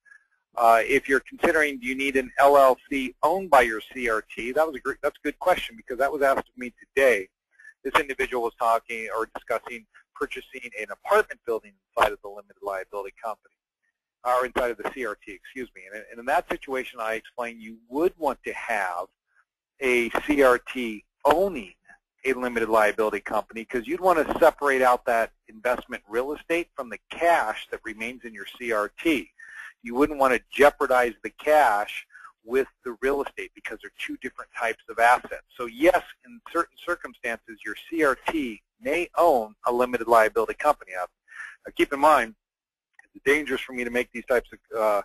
If you're considering, do you need an LLC owned by your CRT? That's a good question, because that was asked of me today. This individual was talking or discussing purchasing an apartment building inside of the limited liability company, or inside of the CRT, excuse me. And in that situation, I explained you would want to have a CRT owning a limited liability company, because you'd want to separate out that investment real estate from the cash that remains in your CRT. You wouldn't want to jeopardize the cash with the real estate, because they're two different types of assets. So yes, in certain circumstances, your CRT may own a limited liability company. Now, keep in mind, it's dangerous for me to make these types of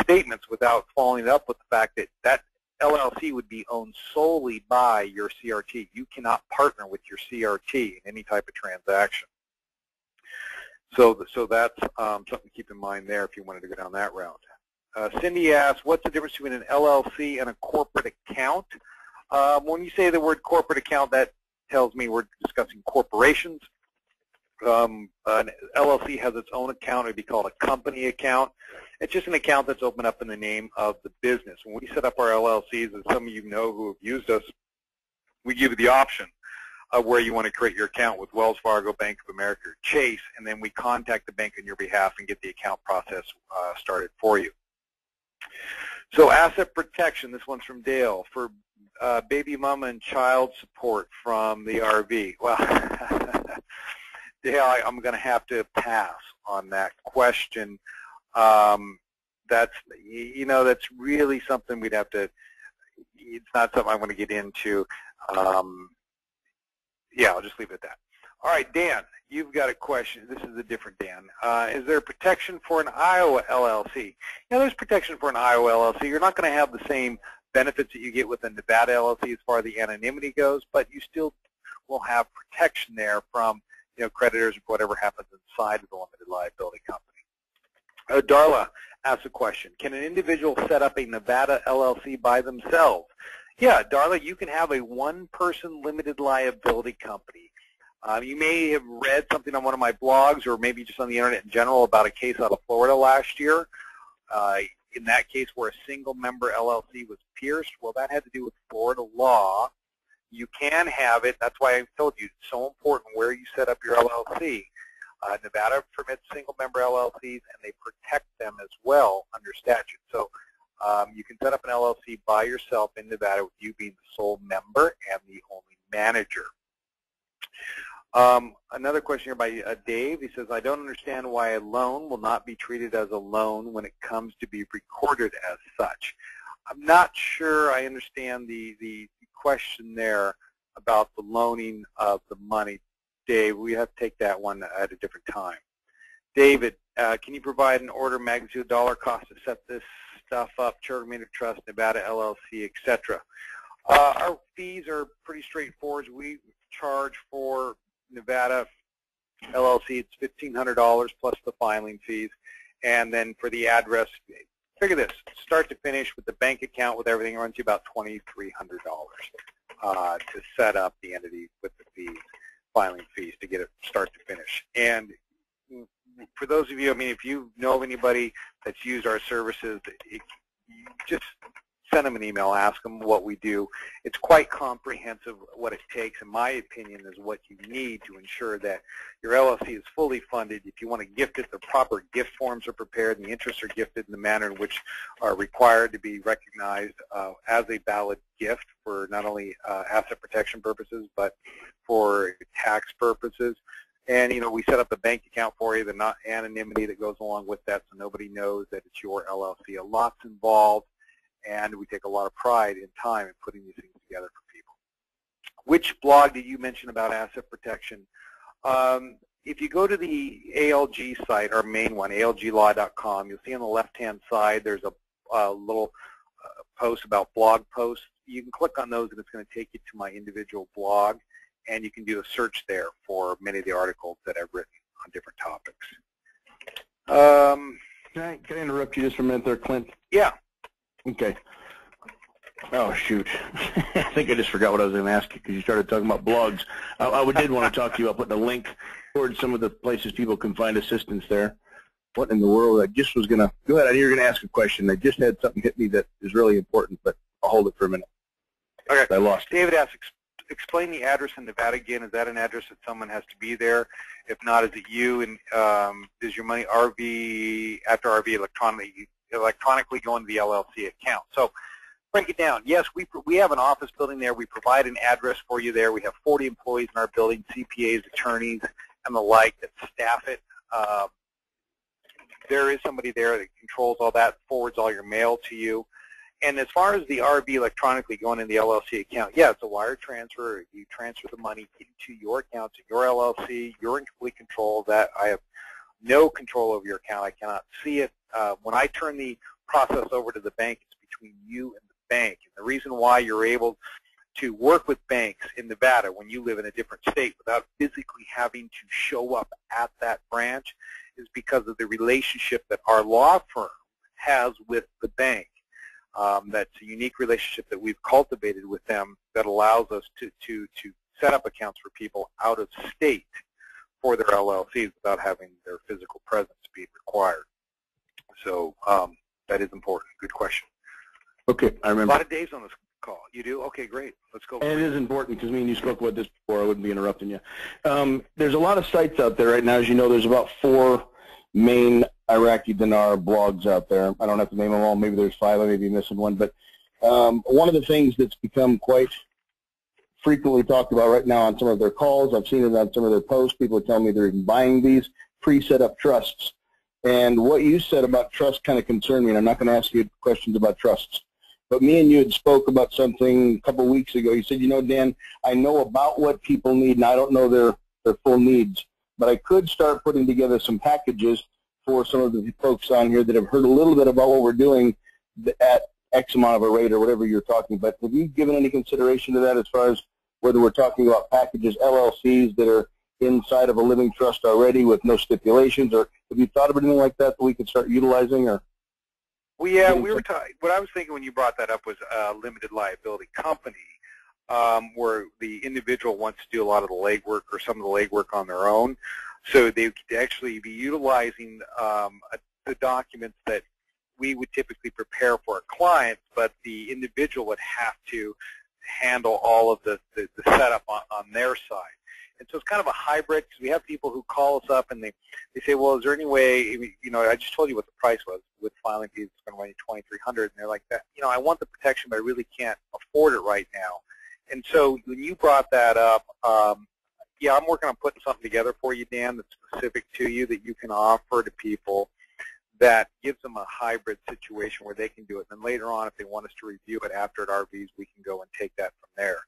statements without following it up with the fact that that LLC would be owned solely by your CRT. You cannot partner with your CRT in any type of transaction. So that's something to keep in mind there if you wanted to go down that route. Cindy asks, what's the difference between an LLC and a corporate account? When you say the word corporate account, that tells me we're discussing corporations. An LLC has its own account. It would be called a company account. It's just an account that's opened up in the name of the business. When we set up our LLCs, as some of you know who have used us, we give you the option of where you want to create your account with Wells Fargo, Bank of America, or Chase, and then we contact the bank on your behalf and get the account process started for you. So asset protection, this one's from Dale, for baby mama and child support from the RV. Well, Dale, I'm going to have to pass on that question. That's really something we'd have to, it's not something I want to get into. Yeah, I'll just leave it at that. All right, Dan, you've got a question. This is a different Dan. Is there protection for an Iowa LLC? Yeah, there's protection for an Iowa LLC. You're not going to have the same benefits that you get with a Nevada LLC as far as the anonymity goes, but you still will have protection there from creditors or whatever happens inside of the limited liability company. Darla asks a question. Can an individual set up a Nevada LLC by themselves? Yeah, Darla, you can have a one-person limited liability company. You may have read something on one of my blogs or maybe just on the internet in general about a case out of Florida last year. In that case where a single-member LLC was pierced, well, that had to do with Florida law. You can have it. That's why I told you it's so important where you set up your LLC. Nevada permits single-member LLCs, and they protect them as well under statute. So you can set up an LLC by yourself in Nevada with you being the sole member and the only manager. Another question here by Dave. He says, I don't understand why a loan will not be treated as a loan when it comes to be recorded as such. I'm not sure I understand the question there about the loaning of the money. Dave, we have to take that one at a different time. David, can you provide an order of magnitude dollar cost to set this stuff up, Children of Trust, Nevada LLC, etc.? Our fees are pretty straightforward. We charge for Nevada LLC, it's $1,500 plus the filing fees, and then for the address, figure this, start to finish with the bank account with everything, it runs you about $2,300 to set up the entity with the fees, filing fees to get it start to finish. And for those of you, I mean, if you know of anybody that's used our services, just send them an email, ask them what we do. It's quite comprehensive what it takes, in my opinion, is what you need to ensure that your LLC is fully funded. If you want to gift it, the proper gift forms are prepared and the interests are gifted in the manner in which are required to be recognized as a valid gift for not only asset protection purposes, but for tax purposes. And, we set up the bank account for you, the anonymity that goes along with that, so nobody knows that it's your LLC. A lot's involved. And we take a lot of pride in time in putting these things together for people. Which blog did you mention about asset protection? If you go to the ALG site, our main one, alglaw.com, you'll see on the left-hand side there's a little post about blog posts. You can click on those and it's going to take you to my individual blog, and you can do a search there for many of the articles that I've written on different topics. Can I interrupt you just for a minute there, Clint? Yeah. Okay. Oh, shoot. I think I just forgot what I was going to ask you because you started talking about blogs. I did want to talk to you about putting a link towards some of the places people can find assistance there. What in the world? I just was going to – go ahead. I knew you were going to ask a question. I just had something hit me that is really important, but I'll hold it for a minute. Okay. I lost it. David asks, explain the address in Nevada again. Is that an address that someone has to be there? If not, is it you? And does your money after RV electronically go into the LLC account? So break it down. Yes, we have an office building there. We provide an address for you there. We have 40 employees in our building, CPAs, attorneys, and the like that staff it. There is somebody there that controls all that, forwards all your mail to you. And as far as the RV electronically going in the LLC account, yeah, it's a wire transfer. You transfer the money into your account, to your LLC. You're in complete control of that. I have no control over your account. I cannot see it. When I turn the process over to the bank, it's between you and the bank. And the reason why you're able to work with banks in Nevada when you live in a different state without physically having to show up at that branch is because of the relationship that our law firm has with the bank. That's a unique relationship that we've cultivated with them that allows us to set up accounts for people out of state for their LLCs without having their physical presence be required. So that is important. Good question. Okay, I remember. A lot of Dave's on this call. You do? Okay, great. Let's go. And it is important because, me and you spoke about this before. I wouldn't be interrupting you. There's a lot of sites out there right now. As you know, there's about 4 main Iraqi dinar blogs out there. I don't have to name them all. Maybe there's 5. I may be missing one. But one of the things that's become quite frequently talked about right now on some of their calls, I've seen it on some of their posts, people are telling me they're even buying these pre-set up trusts. And what you said about trust kind of concerned me, and I'm not going to ask you questions about trusts. But me and you had spoke about something a couple of weeks ago. You said, you know, Dan, I know about what people need, and I don't know their full needs, but I could start putting together some packages for some of the folks on here that have heard a little bit about what we're doing at X amount of a rate or whatever you're talking about. Have you given any consideration to that as far as whether we're talking about packages, LLCs that are inside of a living trust already with no stipulations, or have you thought of anything like that that we could start utilizing? Or we were talking. What I was thinking when you brought that up was a limited liability company, where the individual wants to do a lot of the legwork or some of the legwork on their own, so they could actually be utilizing the documents that we would typically prepare for a client, but the individual would have to handle all of the setup on their side. And so it's kind of a hybrid, because we have people who call us up and they say, well, is there any way, you know, I just told you what the price was with filing fees, it's going to run you $2,300, and they're like, that, you know, I want the protection, but I really can't afford it right now. And so when you brought that up, yeah, I'm working on putting something together for you, Dan, that's specific to you that you can offer to people that gives them a hybrid situation where they can do it. And then later on, if they want us to review it after at RVs, we can go and take that from there.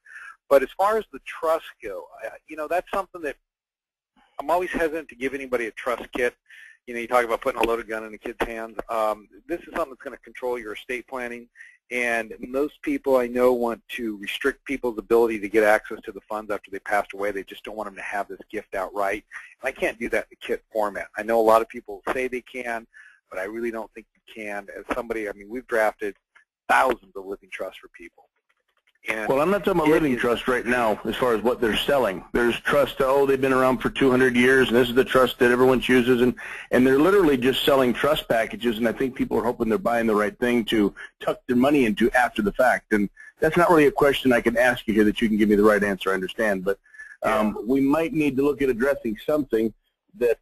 But as far as the trusts go, you know, that's something that I'm always hesitant to give anybody a trust kit. You know, you talk about putting a loaded gun in a kid's hands. This is something that's going to control your estate planning. And most people I know want to restrict people's ability to get access to the funds after they passed away. They just don't want them to have this gift outright. And I can't do that in a kit format. I know a lot of people say they can, but I really don't think you can. As somebody, I mean, we've drafted thousands of living trusts for people. And well, I'm not talking about living trust right now as far as what they're selling. There's trust, oh, they've been around for 200 years, and this is the trust that everyone chooses, and they're literally just selling trust packages, and I think people are hoping they're buying the right thing to tuck their money into after the fact. And that's not really a question I can ask you here that you can give me the right answer, I understand. But we might need to look at addressing something that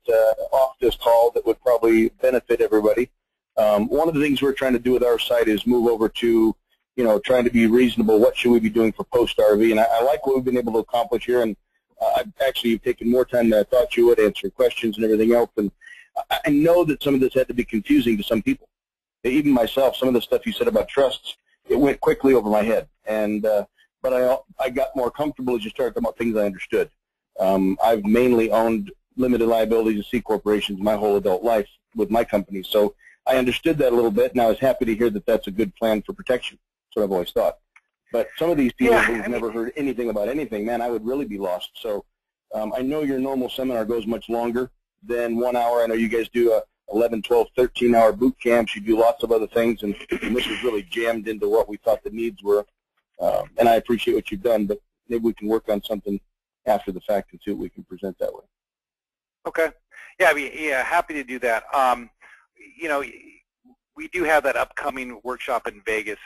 off this call that would probably benefit everybody. One of the things we're trying to do with our site is move over to, you know, trying to be reasonable. What should we be doing for post-RV? And I like what we've been able to accomplish here. And actually, you've taken more time than I thought you would, answering questions and everything else. And I know that some of this had to be confusing to some people. Even myself, some of the stuff you said about trusts, it went quickly over my head. And but I got more comfortable as you started talking about things I understood. I've mainly owned limited liabilities and C corporations my whole adult life with my company. So I understood that a little bit, and I was happy to hear that that's a good plan for protection. That's what I've always thought. But some of these people who've never heard anything about anything, man, I would really be lost. So I know your normal seminar goes much longer than 1 hour. I know you guys do 11, 12, 13-hour boot camps. You do lots of other things, and this is really jammed into what we thought the needs were. And I appreciate what you've done, but maybe we can work on something after the fact and see what we can present that way. Okay. Yeah, I'd be happy to do that. You know, we do have that upcoming workshop in Vegas,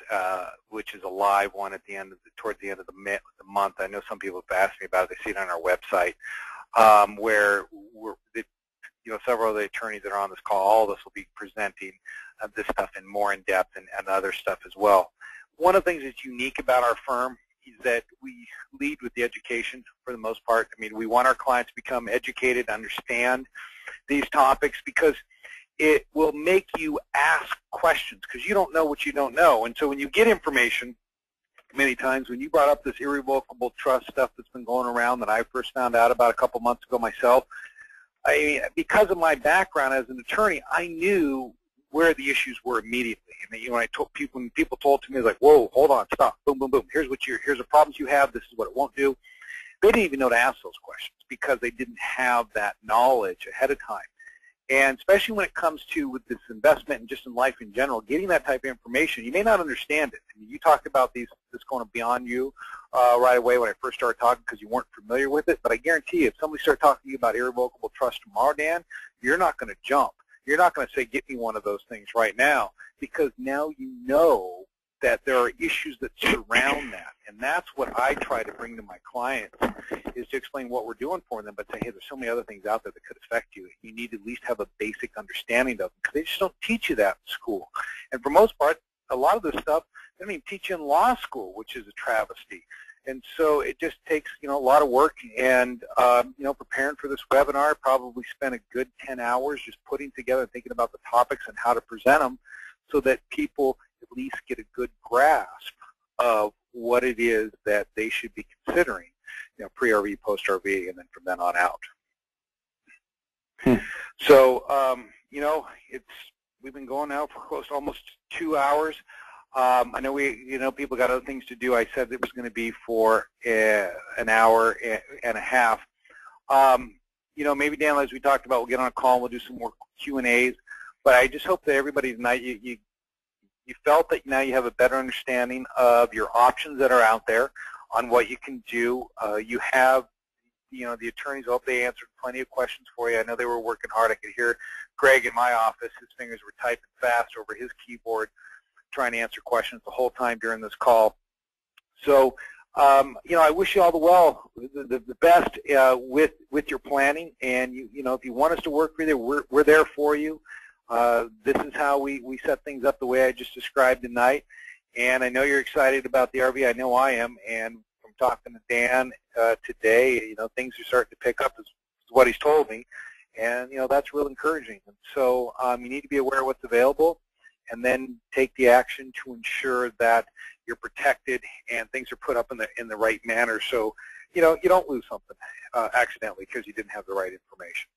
which is a live one at the end of towards the end of the month. I know some people have asked me about it. They see it on our website, where you know, several of the attorneys that are on this call, all of us will be presenting this stuff in more in depth and other stuff as well. One of the things that's unique about our firm is that we lead with the education for the most part. I mean, we want our clients to become educated, understand these topics, because it will make you ask questions, because you don't know what you don't know. And so when you get information, many times when you brought up this irrevocable trust stuff that's been going around that I first found out about a couple months ago myself, I mean, because of my background as an attorney, I knew where the issues were immediately. And you know, when I told people, when people told to me, like, whoa, hold on, stop, boom, boom, boom, here's the problems you have, this is what it won't do. They didn't even know to ask those questions because they didn't have that knowledge ahead of time. And especially when it comes to with this investment and just in life in general, getting that type of information, you may not understand it. I mean, you talked about this going beyond you right away when I first started talking because you weren't familiar with it. But I guarantee you, if somebody started talking to you about irrevocable trust tomorrow, Dan, you're not going to jump. You're not going to say, get me one of those things right now, because now you know that there are issues that surround that. And that's what I try to bring to my clients, is to explain what we're doing for them, but say, hey, there's so many other things out there that could affect you. You need to at least have a basic understanding of them, because they just don't teach you that in school. And for most part, a lot of this stuff they don't even teach you in law school, which is a travesty. And so it just takes, a lot of work. And, preparing for this webinar, probably spent a good 10 hours just putting together, thinking about the topics and how to present them, so that people at least get a good grasp of what it is that they should be considering, pre-RV, post-RV, and then from then on out. So, we've been going now for close to almost 2 hours. I know people got other things to do. I said it was going to be for an hour and a half. Maybe, Dan, as we talked about, we'll get on a call and we'll do some more Q&As. But I just hope that everybody tonight, you felt that now you have a better understanding of your options that are out there on what you can do. You have, the attorneys, I hope they answered plenty of questions for you. I know they were working hard. I could hear Greg in my office. His fingers were typing fast over his keyboard, trying to answer questions the whole time during this call. So, I wish you all the best with your planning. And if you want us to work with you, we're there for you. This is how we set things up the way I just described tonight. And I know you're excited about the RV. I know I am. And from talking to Dan today, things are starting to pick up, is what he's told me. And that's real encouraging. And so you need to be aware of what's available, and then take the action to ensure that you're protected and things are put up in the right manner, so you don't lose something accidentally because you didn't have the right information.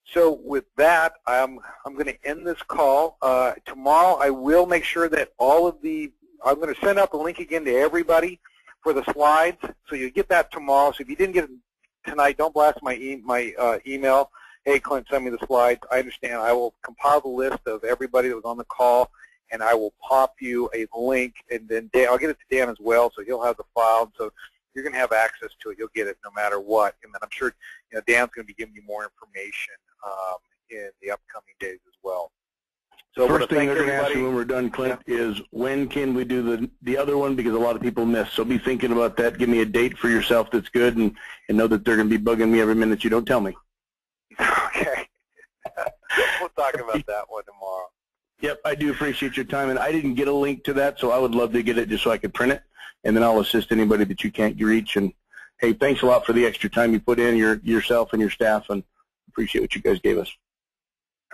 So with that, I'm going to end this call. Tomorrow I will make sure that I'm going to send out the link again to everybody for the slides, so you get that tomorrow. So if you didn't get it tonight, don't blast my email. Hey, Clint, send me the slides. I understand. I will compile the list of everybody that was on the call, and I will pop you a link, and then I'll get it to Dan as well, so he'll have the file. So you're going to have access to it. You'll get it no matter what. And then I'm sure Dan's going to be giving you more information in the upcoming days as well. So first thing they're going to ask you when we're done, Clint, is when can we do the other one, because a lot of people miss. So be thinking about that. Give me a date for yourself that's good, and know that they're going to be bugging me every minute you don't tell me. Okay. We'll talk about that one tomorrow. Yep, I do appreciate your time, and I didn't get a link to that, so I would love to get it just so I could print it, and then I'll assist anybody that you can't reach. And hey, thanks a lot for the extra time you put in, yourself and your staff, and appreciate what you guys gave us.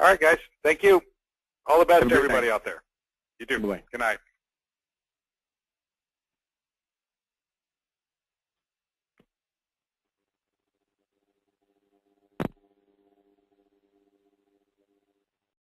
All right, guys. Thank you. All the best to everybody out there. You too. Bye-bye. Good night.